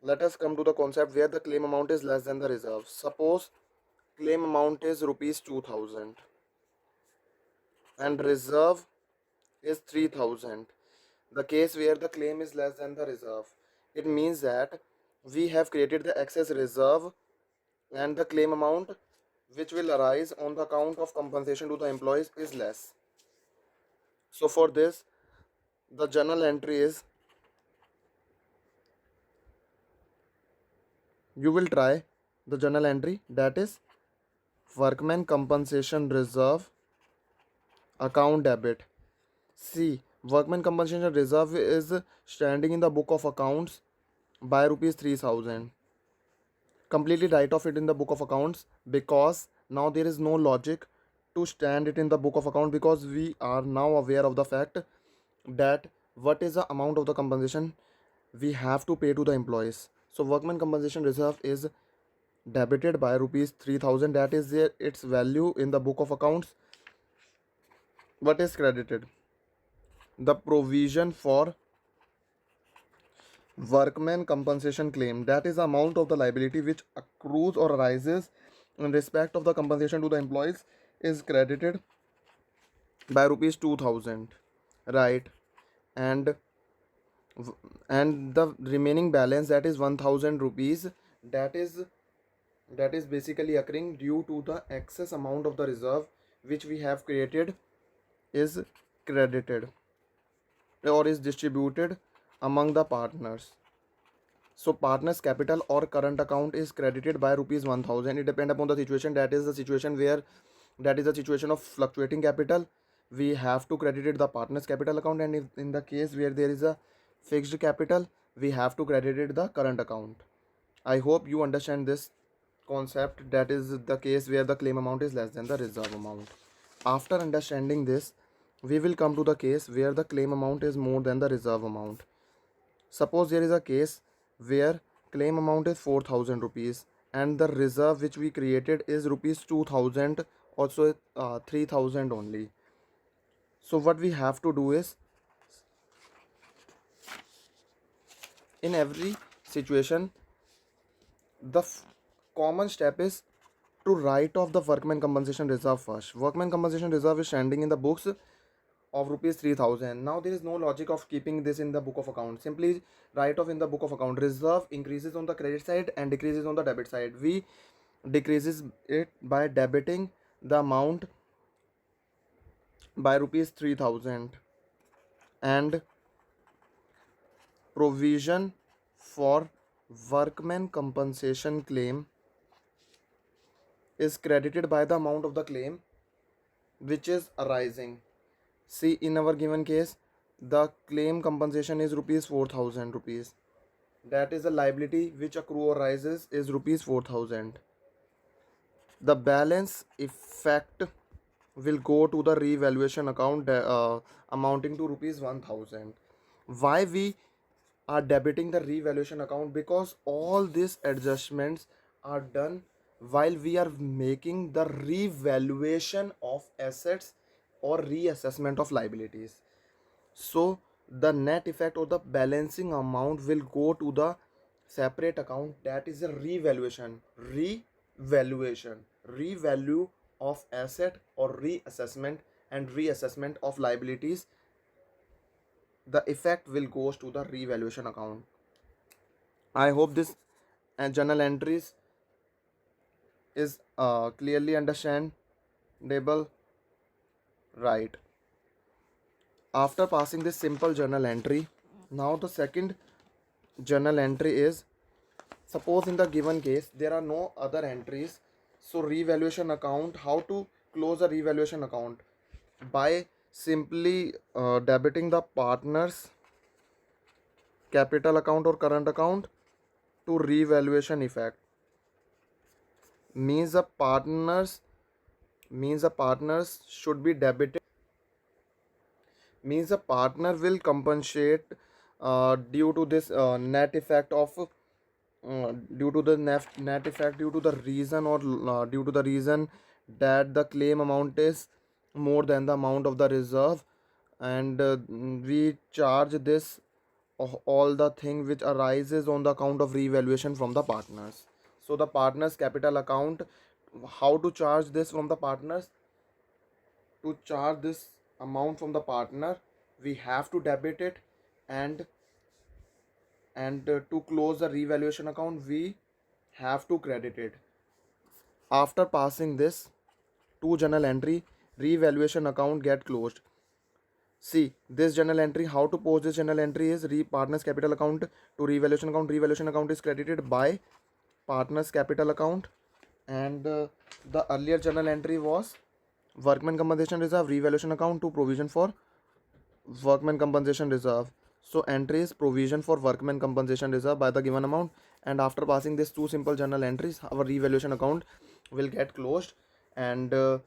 let us come to the concept where the claim amount is less than the reserve. Suppose claim amount is rupees 2000 and reserve is 3000. The case where the claim is less than the reserve, it means that we have created the excess reserve, and the claim amount which will arise on the account of compensation to the employees is less. So for this, the journal entry is, you will try the journal entry, that is workman compensation reserve account debit. See, workman compensation reserve is standing in the book of accounts by rupees 3000. Completely write off it in the book of accounts, because now there is no logic to stand it in the book of account, because we are now aware of the fact that what is the amount of the compensation we have to pay to the employees. So workman compensation reserve is debited by rupees 3000, that is its value in the book of accounts. What is credited? The provision for workman compensation claim, that is the amount of the liability which accrues or arises in respect of the compensation to the employees, is credited by rupees 2000, right? and and the remaining balance, that is 1000 rupees, that is that is basically occurring due to the excess amount of the reserve which we have created is credited or is distributed among the partners. So partner's capital or current account is credited by rupees 1000. It depends upon the situation. That is the situation where, that is the situation of fluctuating capital. We have to credit it the partner's capital account, and if in the case where there is a fixed capital, we have to credit it the current account. I hope you understand this concept. That is the case where the claim amount is less than the reserve amount. After understanding this, we will come to the case where the claim amount is more than the reserve amount. Suppose there is a case where claim amount is 4000 rupees and the reserve which we created is rupees 2000, also 3000 only. So what we have to do is, in every situation, the common step is to write off the workman compensation reserve first. Workman compensation reserve is standing in the books of rupees 3000. Now there is no logic of keeping this in the book of account. Simply write off in the book of account. Reserve increases on the credit side and decreases on the debit side. We decreases it by debiting the amount by rupees 3000, and provision for workman compensation claim is credited by the amount of the claim which is arising. See, in our given case, the claim compensation is rupees 4000 rupees. That is the liability which accrue arises is rupees 4000. The balance effect will go to the revaluation account amounting to rupees 1000. Why we are debiting the revaluation account? Because all these adjustments are done while we are making the revaluation of assets or reassessment of liabilities. So the net effect or the balancing amount will go to the separate account, that is a revalue of asset or reassessment and reassessment of liabilities. The effect will goes to the revaluation account. I hope this journal entries is clearly understandable, right? After passing this simple journal entry, now the second journal entry is, suppose in the given case there are no other entries. So revaluation account, how to close a revaluation account? By simply debiting the partner's capital account or current account to revaluation effect. Means the partners should be debited. Means the partner will compensate due to this net effect of due to the net effect, due to the reason or due to the reason that the claim amount is more than the amount of the reserve, and we charge this all the thing which arises on the account of revaluation from the partners. So the partners capital account, how to charge this from the partners? To charge this amount from the partner, we have to debit it, and to close the revaluation account we have to credit it. After passing this to journal entry, revaluation account get closed. See this journal entry, how to post this journal entry is partners capital account to revaluation account. Revaluation account is credited by partners capital account, and the earlier journal entry was workman compensation reserve revaluation account to provision for workman compensation reserve. So entry is provision for workman compensation reserve by the given amount, and after passing these two simple journal entries, our revaluation account will get closed, and uh,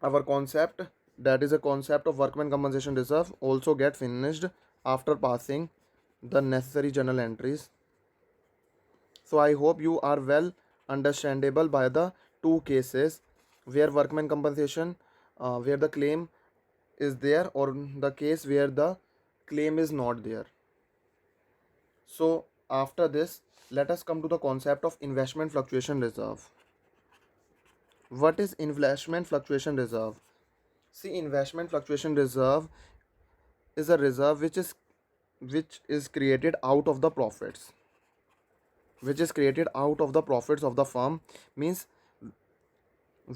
our concept, that is a concept of workman compensation reserve, also get finished after passing the necessary journal entries. So I hope you are well understandable by the two cases where workman compensation, where the claim is there, or the case where the claim is not there. So after this, let us come to the concept of investment fluctuation reserve. What is investment fluctuation reserve? See, investment fluctuation reserve is a reserve which is created out of the profits. which is created out of the profits of the firm, means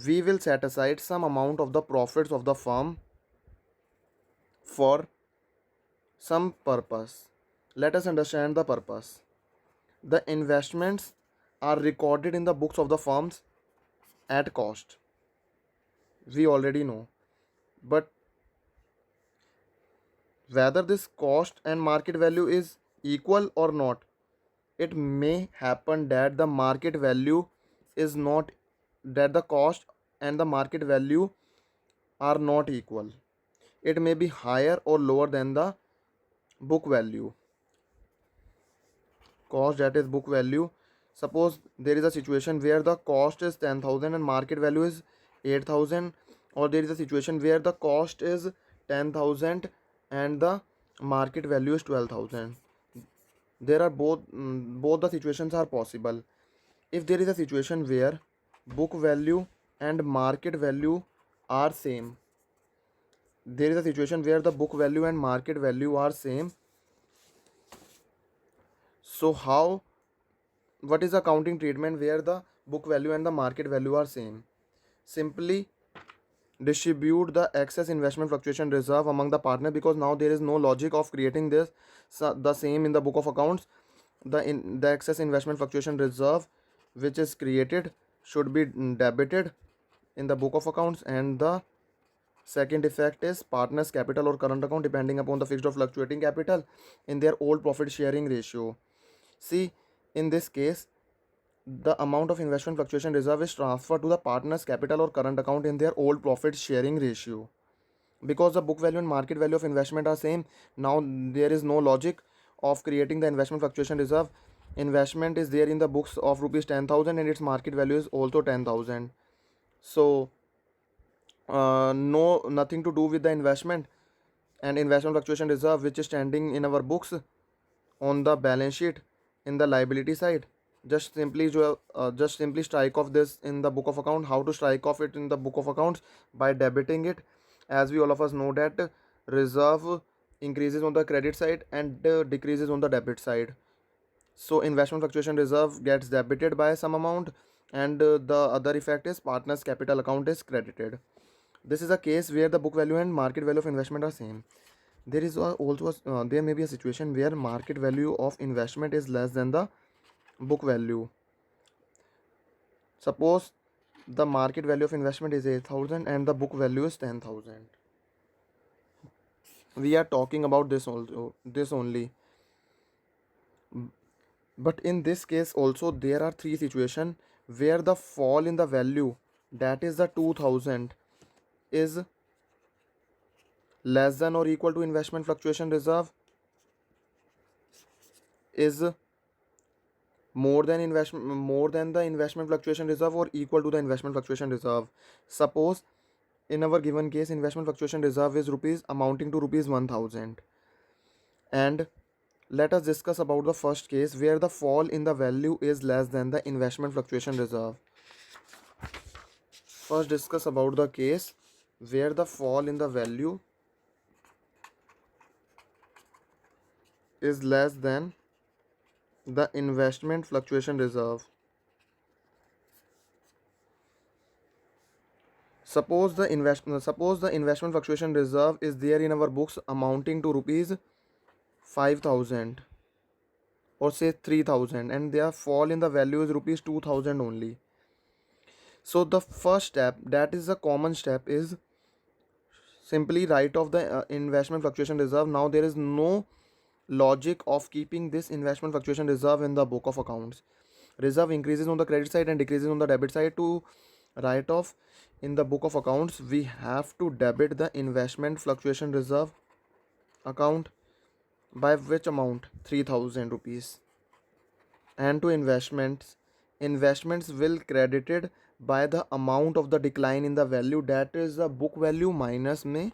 we will set aside some amount of the profits of the firm for some purpose. Let us understand the purpose. The investments are recorded in the books of the firms at cost. We already know. But whether this cost and market value is equal or not, it may happen that the market value is not, that the cost and the market value are not equal. It may be higher or lower than the book value. Cost, that is book value. Suppose there is a situation where the cost is 10,000 and market value is 8,000, or there is a situation where the cost is 10,000 and the market value is 12,000. There are both the situations are possible. If there is a situation where book value and market value are same, there is a situation where the book value and market value are same, so how, what is the accounting treatment where the book value and the market value are same? Simply distribute the excess investment fluctuation reserve among the partner, because now there is no logic of creating this the same in the book of accounts. The excess investment fluctuation reserve which is created should be debited in the book of accounts. And the second effect is partners capital or current account, depending upon the fixed or fluctuating capital in their old profit sharing ratio. See, in this case, the amount of investment fluctuation reserve is transferred to the partner's capital or current account in their old profit sharing ratio. Because the book value and market value of investment are same, now there is no logic of creating the investment fluctuation reserve. Investment is there in the books of rupees 10,000 and its market value is also 10,000. So no, nothing to do with the investment and investment fluctuation reserve which is standing in our books on the balance sheet in the liability side. Just simply strike off this in the book of account. How to strike off it in the book of accounts? By debiting it. As we all of us know that reserve increases on the credit side and decreases on the debit side. So investment fluctuation reserve gets debited by some amount, and the other effect is partner's capital account is credited. This is a case where the book value and market value of investment are same. There is there may be a situation where market value of investment is less than the book value. Suppose the market value of investment is 8,000 and the book value is 10,000. We are talking about this only. But in this case also there are three situations where the fall in the value, that is the 2,000, is less than or equal to investment fluctuation reserve, is more than the investment fluctuation reserve, or equal to the investment fluctuation reserve. Suppose in our given case investment fluctuation reserve is rupees amounting to rupees 1,000, and let us discuss about the first case where the fall in the value is less than the investment fluctuation reserve. First discuss about the case where the fall in the value is less than the investment fluctuation reserve. Suppose the investment fluctuation reserve is there in our books amounting to rupees 5,000, or say 3,000, and their fall in the value is rupees 2,000 only. So the first step, that is a common step, is simply write off the investment fluctuation reserve. Now there is no logic of keeping this investment fluctuation reserve in the book of accounts. Reserve increases on the credit side and decreases on the debit side. To write off in the book of accounts, we have to debit the investment fluctuation reserve account by which amount? 3,000 rupees. And to investments will credited by the amount of the decline in the value, that is the book value minus में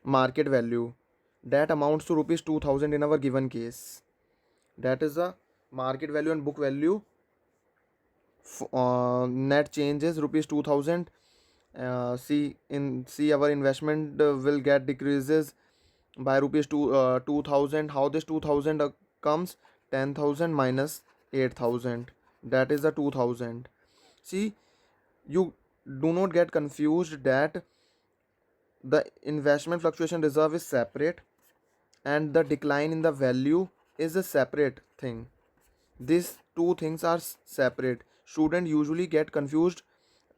market value, that amounts to rupees 2,000 in our given case. That is the market value and book value. Net change is rupees 2,000. See our investment will get decreases by rupees 2,000. How this 2,000 comes? 10,000 minus 8,000, that is the 2,000. See, you do not get confused that the investment fluctuation reserve is separate and the decline in the value is a separate thing. These two things are separate. Students usually get confused.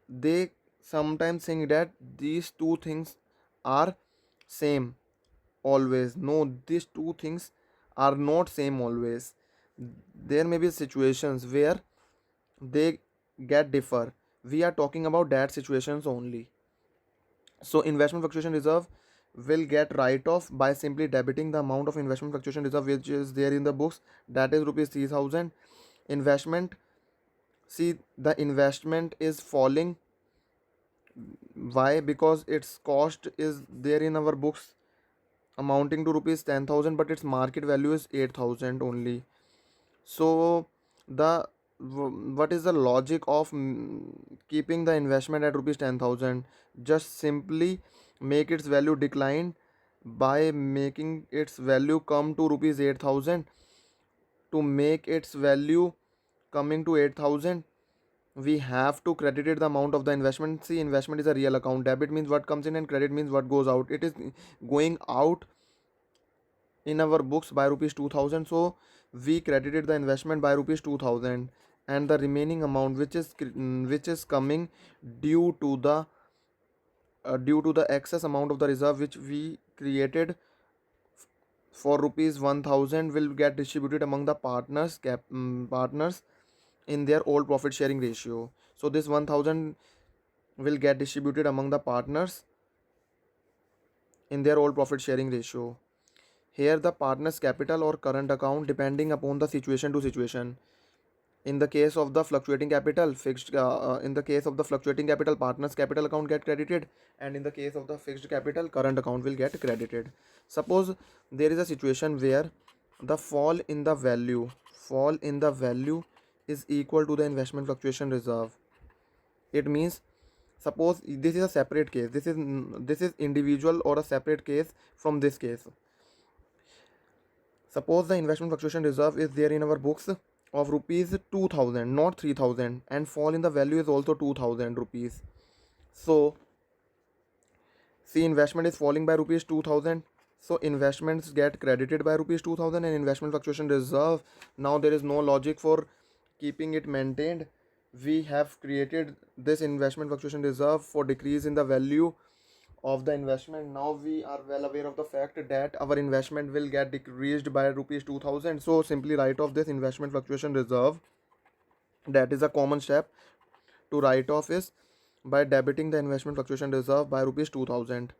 They sometimes think that these two things are same always. No, these two things are not same always. There may be situations where they get differ. We are talking about that situations only. So investment fluctuation reserve will get write off by simply debiting the amount of investment fluctuation reserve which is there in the books, that is rupees 3,000. Investment, see, the investment is falling. Why? Because its cost is there in our books amounting to rupees 10,000, but its market value is 8,000 only. So the what is the logic of keeping the investment at rupees 10,000? Just simply make its value decline by making its value come to rupees 8,000. To make its value coming to 8,000, we have to credit it the amount of the investment. See, investment is a real account. Debit means what comes in and credit means what goes out. It is going out in our books by rupees 2,000, so we credited the investment by rupees 2,000, and the remaining amount which is coming due to the excess amount of the reserve which we created for rupees 1,000 will get distributed among the partners in their old profit sharing ratio. So this 1,000 will get distributed among the partners in their old profit sharing ratio. Here the partner's capital or current account depending upon the situation to situation. In the case of the fluctuating capital, partner's capital account get credited, and in the case of the fixed capital, current account will get credited. Suppose there is a situation where the fall in the value is equal to the investment fluctuation reserve. It means, suppose this is a separate case. This is individual or a separate case from this case. Suppose the investment fluctuation reserve is there in our books of rupees 2,000, not 3,000, and fall in the value is also 2,000 rupees. So, see, investment is falling by rupees 2,000. So, investments get credited by rupees 2,000 and investment fluctuation reserve. Now, there is no logic for keeping it maintained. We have created this investment fluctuation reserve for decrease in the value of the investment. Now we are well aware of the fact that our investment will get decreased by rupees 2,000. So simply write off this investment fluctuation reserve. That is a common step to write off is by debiting the investment fluctuation reserve by rupees 2,000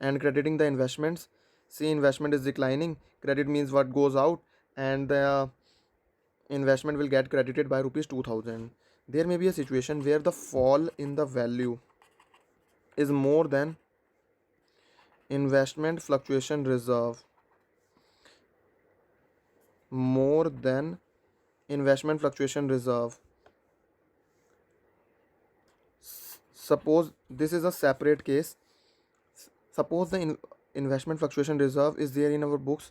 and crediting the investments. See, investment is declining. Credit means what goes out, and the investment will get credited by rupees 2,000. There may be a situation where the fall in the value is more than investment fluctuation reserve, more than investment fluctuation reserve. Suppose this is a separate case. Suppose the investment fluctuation reserve is there in our books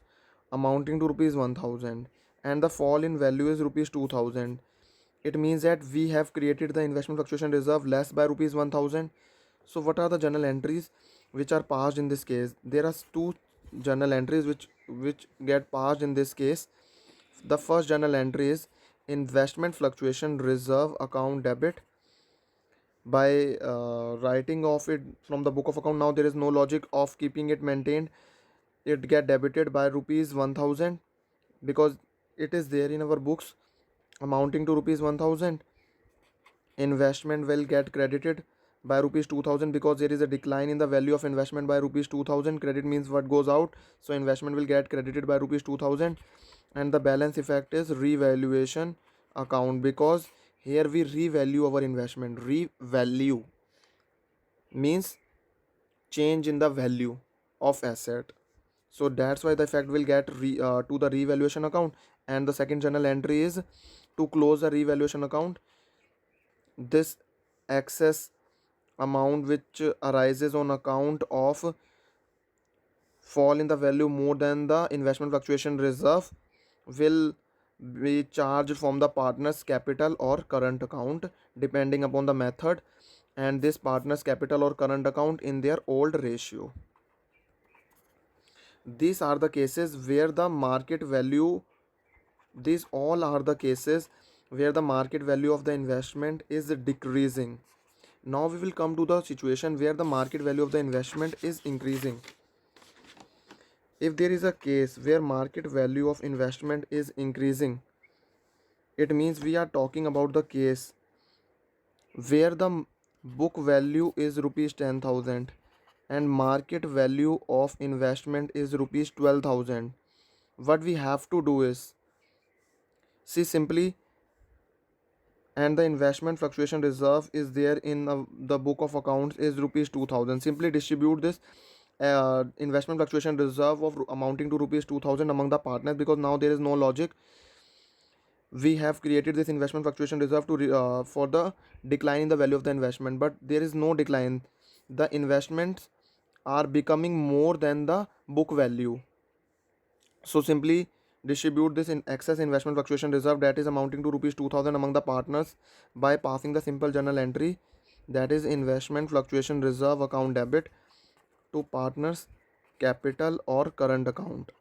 amounting to rupees 1,000 and the fall in value is rupees 2,000. It means that we have created the investment fluctuation reserve less by rupees 1,000. So what are the journal entries which are passed in this case? There are two journal entries which get passed in this case. The first journal entry is investment fluctuation reserve account debit by writing off it from the book of account. Now there is no logic of keeping it maintained. It get debited by rupees 1,000 because it is there in our books amounting to rupees 1,000. Investment will get credited by rupees 2,000 because there is a decline in the value of investment by rupees 2,000. Credit means what goes out, so investment will get credited by rupees 2,000, and the balance effect is revaluation account because here we revalue our investment. Revalue means change in the value of asset, so that's why the effect will get to the revaluation account. And the second journal entry is to close the revaluation account. This excess amount which arises on account of fall in the value more than the investment fluctuation reserve will be charged from the partner's capital or current account depending upon the method, and this partner's capital or current account in their old ratio. These are the cases where the market value, these all are the cases where the market value of the investment is decreasing. Now we will come to the situation where the market value of the investment is increasing. If there is a case where market value of investment is increasing, it means we are talking about the case where the book value is rupees 10,000 and market value of investment is rupees 12,000. What we have to do is see simply, and the investment fluctuation reserve is there in the book of accounts is rupees 2,000. Simply distribute this investment fluctuation reserve of amounting to rupees 2,000 among the partners, because now there is no logic. We have created this investment fluctuation reserve to for the decline in the value of the investment, but there is no decline. The investments are becoming more than the book value. So simply distribute this in excess investment fluctuation reserve, that is amounting to rupees 2,000 among the partners, by passing the simple journal entry, that is investment fluctuation reserve account debit to partners capital or current account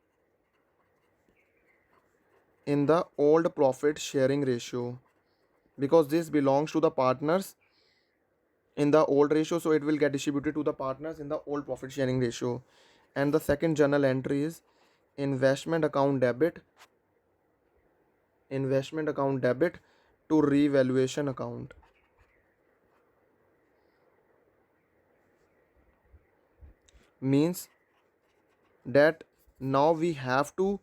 in the old profit sharing ratio, because this belongs to the partners in the old ratio, so it will get distributed to the partners in the old profit sharing ratio. And the second journal entry is investment account debit, investment account debit to revaluation account. Means that now we have to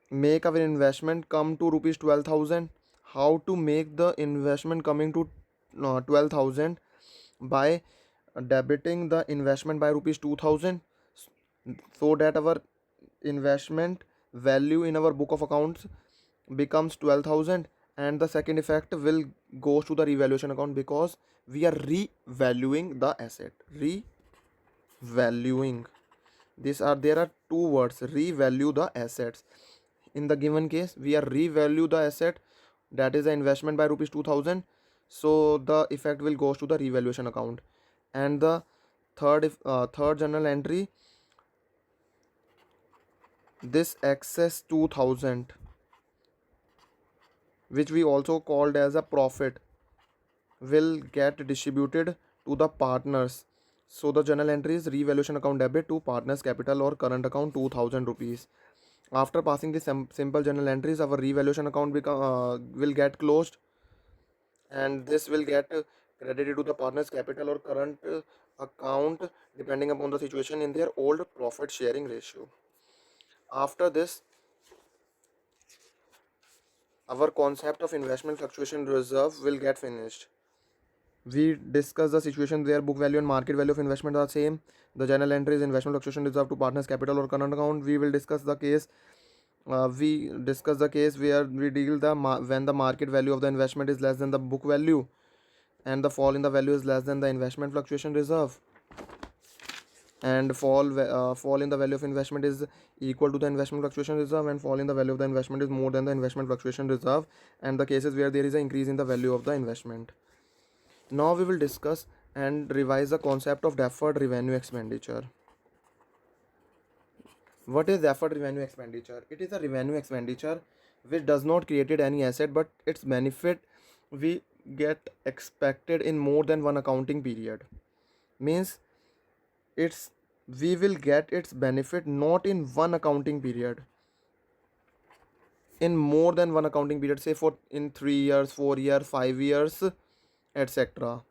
make our investment come to rupees 12,000. How to make the investment coming to 12,000? By debiting the investment by rupees 2,000, so that our investment value in our book of accounts becomes 12,000, and the second effect will go to the revaluation account, because we are revaluing the asset. Revaluing, there are two words: revalue the assets. In the given case, we are revalue the asset, that is the investment, by rupees 2,000, so the effect will go to the revaluation account. And the third journal entry, this excess 2,000, which we also called as a profit, will get distributed to the partners. So the journal entry is revaluation account debit to partners capital or current account 2,000 rupees. After passing the simple journal entries, our revaluation account will get closed, and this will get credited to the partners capital or current account depending upon the situation in their old profit sharing ratio. After this, our concept of investment fluctuation reserve will get finished. We discuss the situation where book value and market value of investment are same. The journal entry is investment fluctuation reserve to partners capital or current account. We will discuss the case. We discuss the case where we deal when the market value of the investment is less than the book value, and the fall in the value is less than the investment fluctuation reserve, and fall in the value of investment is equal to the investment fluctuation reserve, and fall in the value of the investment is more than the investment fluctuation reserve, and the cases where there is an increase in the value of the investment. Now we will discuss and revise the concept of deferred revenue expenditure. What is deferred revenue expenditure? It is a revenue expenditure which does not create any asset, but its benefit we get expected in more than one accounting period. Means it's we will get its benefit not in one accounting period, in more than one accounting period, say for in 3 years, 4 years, 5 years, etc.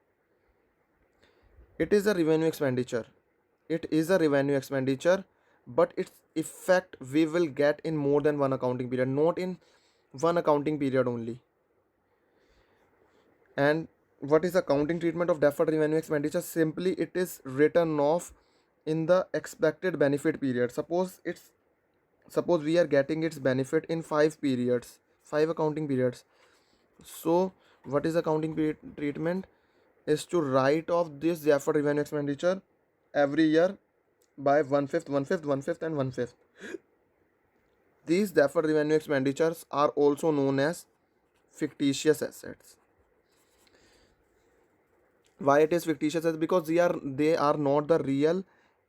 It is a revenue expenditure. It is a revenue expenditure, but its effect we will get in more than one accounting period, not in one accounting period only. And what is accounting treatment of deferred revenue expenditure? Simply it is written off in the expected benefit period. Suppose we are getting its benefit in 5 periods, 5 accounting periods. So what is accounting treatment? Is to write off this deferred revenue expenditure every year by one fifth, one fifth, one fifth, and one fifth. these deferred revenue expenditures are also known as fictitious assets. Why it is fictitious? Is because they are not the real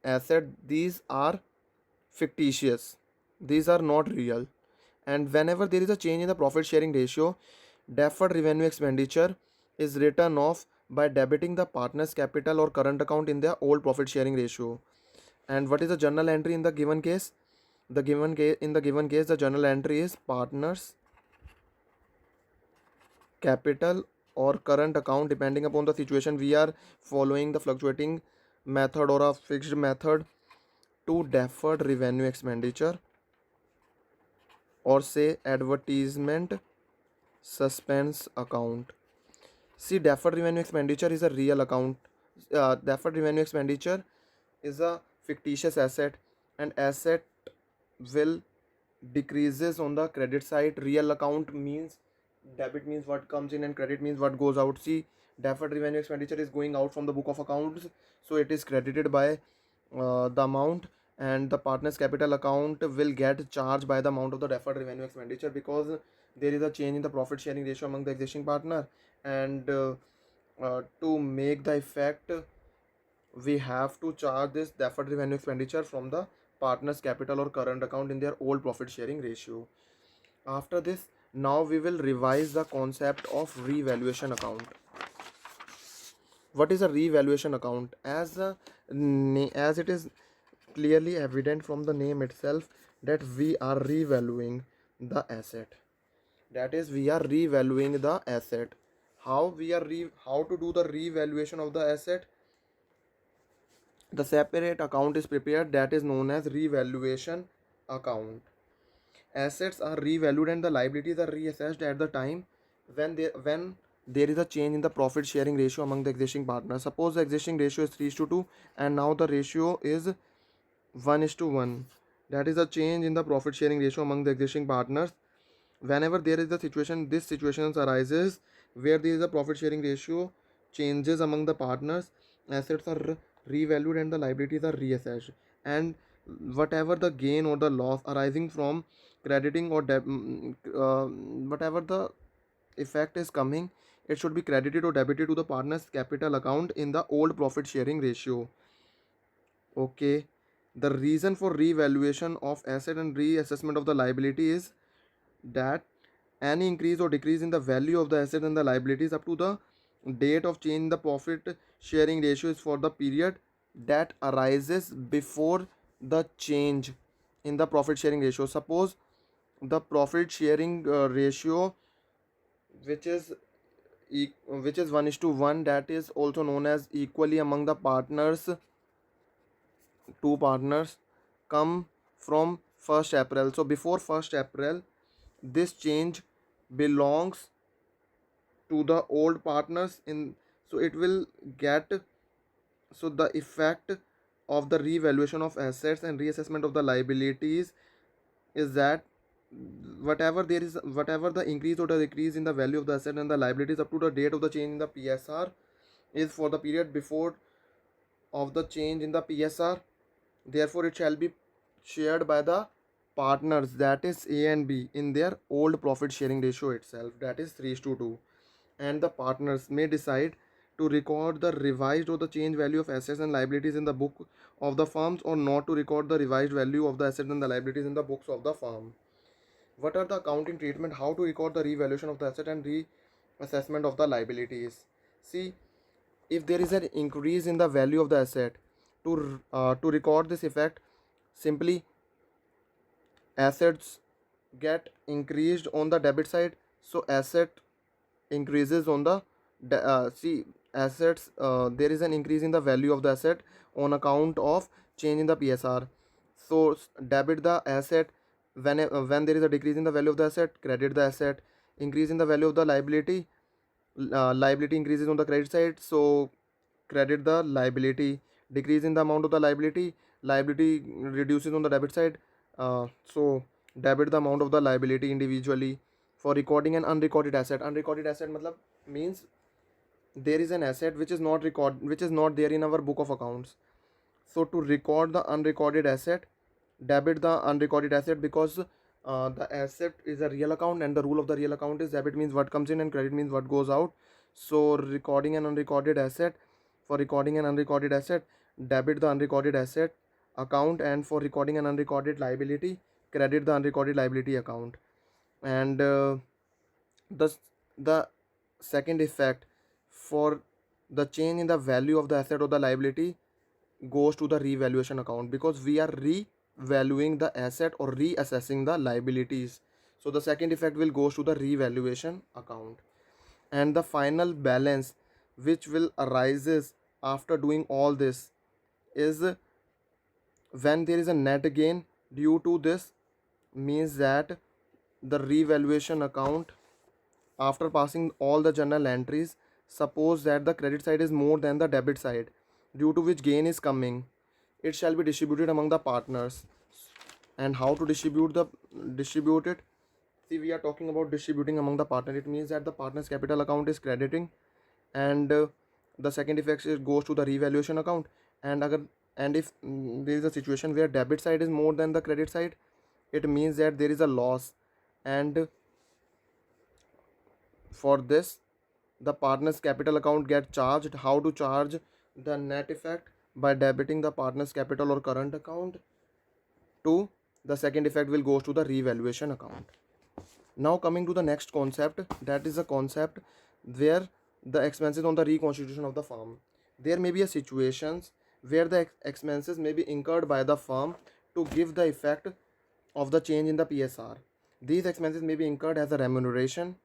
asset. These are fictitious. These are not real. And whenever there is a change in the profit sharing ratio, deferred revenue expenditure is written off by debiting the partner's capital or current account in their old profit sharing ratio. And what is the journal entry in the given case? The journal entry is partners capital or current account, depending upon the situation. We are following the fluctuating method or a fixed method to deferred revenue expenditure, or say advertisement suspense account. See, deferred revenue expenditure is a real account. Deferred revenue expenditure is a fictitious asset, and asset will decreases on the credit side. Real account means debit means what comes in and credit means what goes out. See, deferred revenue expenditure is going out from the book of accounts, so it is credited by the amount, and the partner's capital account will get charged by the amount of the deferred revenue expenditure, because there is a change in the profit sharing ratio among the existing partner. And to make the effect, we have to charge this deferred revenue expenditure from the partner's capital or current account in their old profit sharing ratio. After this, now we will revise the concept of revaluation account. What is a revaluation account? As it is clearly evident from the name itself that we are revaluing the asset. That is, we are revaluing the asset. How to do the revaluation of the asset? The separate account is prepared, that is known as revaluation account. Assets are revalued and the liabilities are reassessed at the time when there is a change in the profit sharing ratio among the existing partners. Suppose the existing ratio is 3:2 and now the ratio is 1:1. That is a change in the profit sharing ratio among the existing partners. Whenever there is a situation, this situation arises where there is a profit sharing ratio changes among the partners, assets are revalued and the liabilities are reassessed, and whatever the gain or the loss arising from crediting or whatever the effect is coming, it should be credited or debited to the partner's capital account in the old profit sharing ratio. Okay, the reason for revaluation of asset and reassessment of the liability is that any increase or decrease in the value of the asset and the liabilities up to the date of change in the profit sharing ratio is for the period that arises before the change in the profit sharing ratio. Suppose the profit sharing ratio, which is which is 1:1, that is also known as equally among the partners, two partners, come from 1st April. So before 1st April, this change belongs to the old partners in, so it will get, so the effect of the revaluation of assets and reassessment of the liabilities is that whatever the increase or the decrease in the value of the asset and the liabilities up to the date of the change in the PSR is for the period before of the change in the PSR. Therefore it shall be shared by the partners, that is A and B, in their old profit sharing ratio itself, that is 3:2. And the partners may decide to record the revised or the change value of assets and liabilities in the book of the firms, or not to record the revised value of the assets and the liabilities in the books of the firm. What are the accounting treatment? How to record the revaluation of the asset and reassessment of the liabilities? See, if there is an increase in the value of the asset, to record this effect, simply assets get increased on the debit side, so asset increases on the see, assets, there is an increase in the value of the asset on account of change in the PSR, so debit the asset. When there is a decrease in the value of the asset, credit the asset. Increase in the value of the liability, liability increases on the credit side, so credit the liability. Decrease in the amount of the liability, liability reduces on the debit side, so debit the amount of the liability individually. For recording an unrecorded asset, unrecorded asset matlab means there is an asset which is not there in our book of accounts. So to record the unrecorded asset, debit the unrecorded asset, because the asset is a real account, and the rule of the real account is debit means what comes in and credit means what goes out. So recording an unrecorded asset, for recording an unrecorded asset, debit the unrecorded asset account, and for recording an unrecorded liability, credit the unrecorded liability account. And the the second effect, for the change in the value of the asset or the liability, goes to the revaluation account, because we are revaluing the asset or reassessing the liabilities. So the second effect will goes to the revaluation account. And the final balance which will arises after doing all this is when there is a net gain due to this, means that the revaluation account, after passing all the journal entries, suppose that the credit side is more than the debit side, due to which gain is coming, it shall be distributed among the partners. And how to distribute it? See, we are talking about distributing among the partner. It means that the partner's capital account is crediting, and the second effect is goes to the revaluation account. And and if there is a situation where debit side is more than the credit side, it means that there is a loss. And for this, the partner's capital account get charged. How to charge the net effect? By debiting the partner's capital or current account to the second effect will goes to the revaluation account. Now coming to the next concept, that is a concept where the expenses on the reconstitution of the firm. There may be a situations where the expenses may be incurred by the firm to give the effect of the change in the PSR. These expenses may be incurred as a remuneration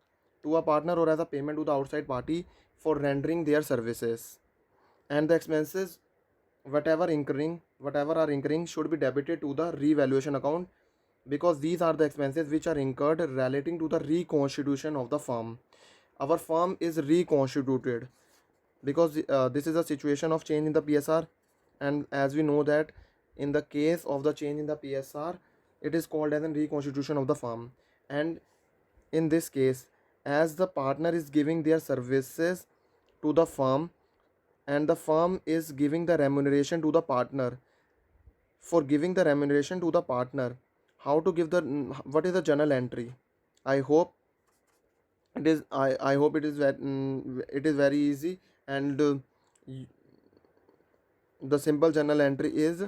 to a partner or as a payment to the outside party for rendering their services. And the expenses whatever are incurring should be debited to the revaluation account, because these are the expenses which are incurred relating to the reconstitution of the firm. Our firm is reconstituted because this is a situation of change in the PSR, and as we know that in the case of the change in the PSR, it is called as a reconstitution of the firm. And in this case, as the partner is giving their services to the firm and the firm is giving the remuneration to the partner, for giving the remuneration to the partner, how to give the what is the journal entry? I hope I hope it is very easy. And the simple journal entry is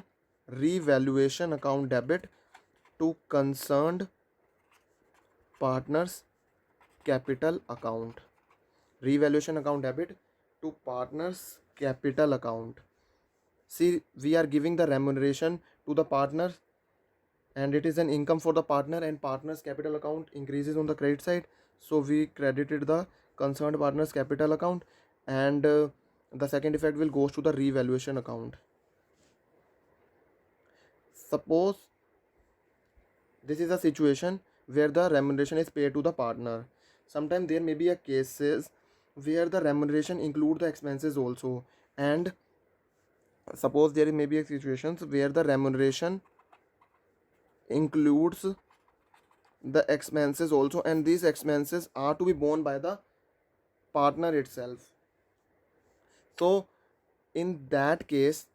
revaluation account debit to concerned partners capital account. Revaluation account debit to partners capital account. See, we are giving the remuneration to the partners, and it is an income for the partner, and partner's capital account increases on the credit side, so we credited the concerned partner's capital account. And the second effect will goes to the revaluation account. Suppose this is a situation where the remuneration is paid to the partner. Sometimes there may be a cases where the remuneration include the expenses also. And suppose there may be a situations where the remuneration includes the expenses also, and these expenses are to be borne by the partner itself. So in that case,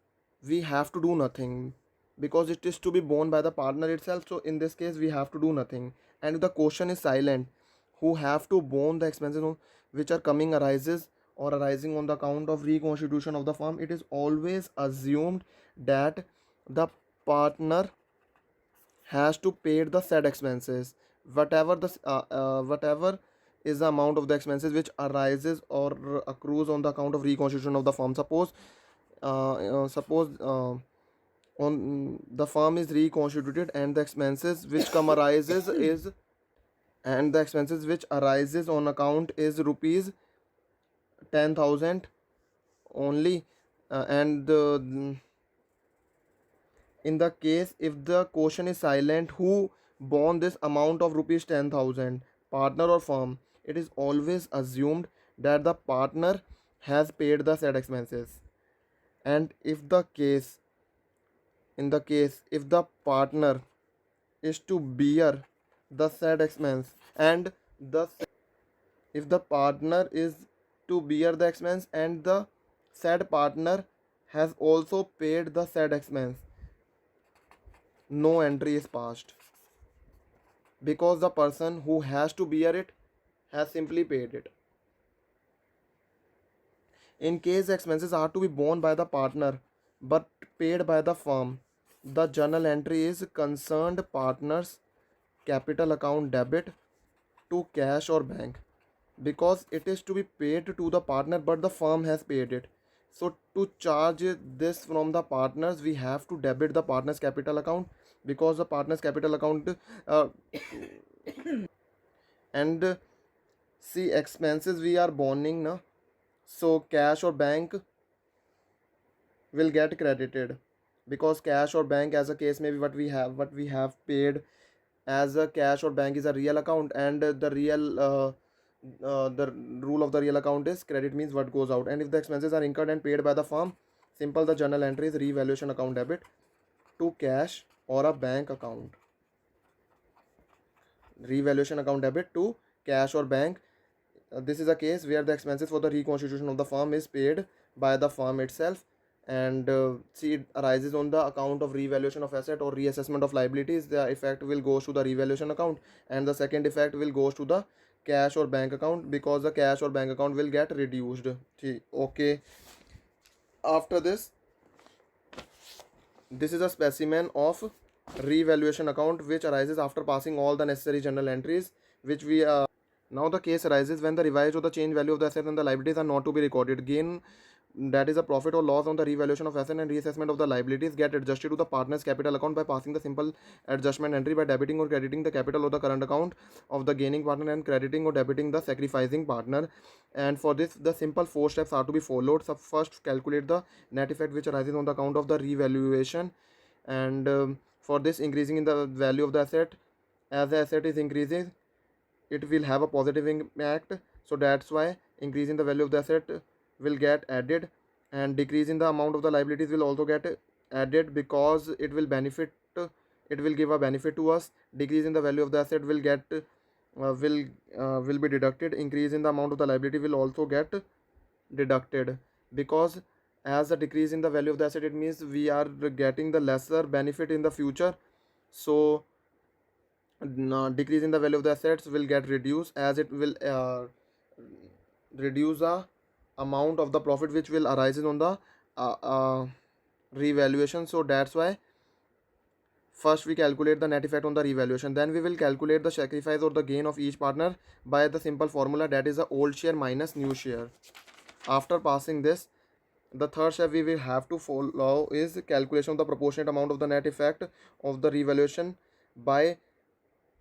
we have to do nothing, because it is to be borne by the partner itself. So in this case, we have to do nothing. And if the question is silent, who have to borne the expenses which are coming arises or arising on the account of reconstitution of the firm, it is always assumed that the partner has to pay the said expenses, whatever is the amount of the expenses which arises or accrues on the account of reconstitution of the firm. Suppose on the firm is reconstituted, and the expenses which come arises is and the expenses which arises on account is rupees 10,000 only. And in the case if the question is silent, who borne this amount of rupees 10,000, partner or firm, it is always assumed that the partner has paid the said expenses. And if the case in the case if the partner is to bear the said expense, and the if the partner is to bear the expense and the said partner has also paid the said expense, no entry is passed. because the person who has to bear it has simply paid it. In case expenses are to be borne by the partner but paid by the firm, the journal entry is concerned partner's capital account debit to cash or bank, because it is to be paid to the partner but the firm has paid it. So to charge this from the partners, we have to debit the partner's capital account, because the partner's capital account uh, and see expenses we are bonding na, so cash or bank will get credited, because cash or bank as a case maybe what we have paid as a cash or bank is a real account, and the rule of the real account is credit means what goes out, and if the expenses are incurred and paid by the firm, simple the journal entry is revaluation account debit to cash or a bank account. Revaluation account debit to cash or bank. This is a case where the expenses for the reconstitution of the firm is paid by the firm itself, and see it arises on the account of revaluation of asset or reassessment of liabilities. The effect will goes to the revaluation account, and the second effect will goes to the cash or bank account, because the cash or bank account will get reduced. See, okay. After this is a specimen of revaluation account which arises after passing all the necessary journal entries which we now the case arises when the revised or the change value of the assets and the liabilities are not to be recorded. Gain, that is a profit or loss on the revaluation of asset and reassessment of the liabilities, get adjusted to the partner's capital account by passing the simple adjustment entry by debiting or crediting the capital or the current account of the gaining partner and crediting or debiting the sacrificing partner. And for this the simple four steps are to be followed. So first, calculate the net effect which arises on the account of the revaluation, and for this, increasing in the value of the asset, as the asset is increasing it will have a positive impact, so that's why increasing the value of the asset will get added, and decreasing the amount of the liabilities will also get added, because it will benefit, it will give a benefit to us. Decrease in the value of the asset will get will be deducted. Increase in the amount of the liability will also get deducted, because as a decrease in the value of the asset, it means we are getting the lesser benefit in the future. So decrease in the value of the assets will get reduced, as it will reduce the amount of the profit which will arises on the uh, uh, revaluation. So that's why first we calculate the net effect on the revaluation, then we will calculate the sacrifice or the gain of each partner by the simple formula, that is the old share minus new share. After passing this, the third step we will have to follow is calculation of the proportionate amount of the net effect of the revaluation by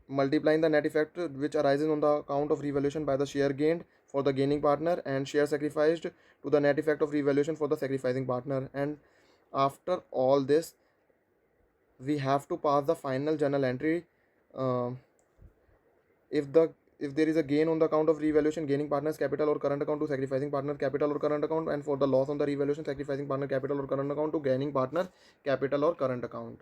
multiplying the net effect which arises on the account of revaluation by the share gained for the gaining partner and share sacrificed to the net effect of revaluation for the sacrificing partner. And after all this, we have to pass the final journal entry. uh, if there is a gain on the account of revaluation, gaining partner's capital or current account to sacrificing partner capital or current account, and for the loss on the revaluation, sacrificing partner capital or current account to gaining partner capital or current account.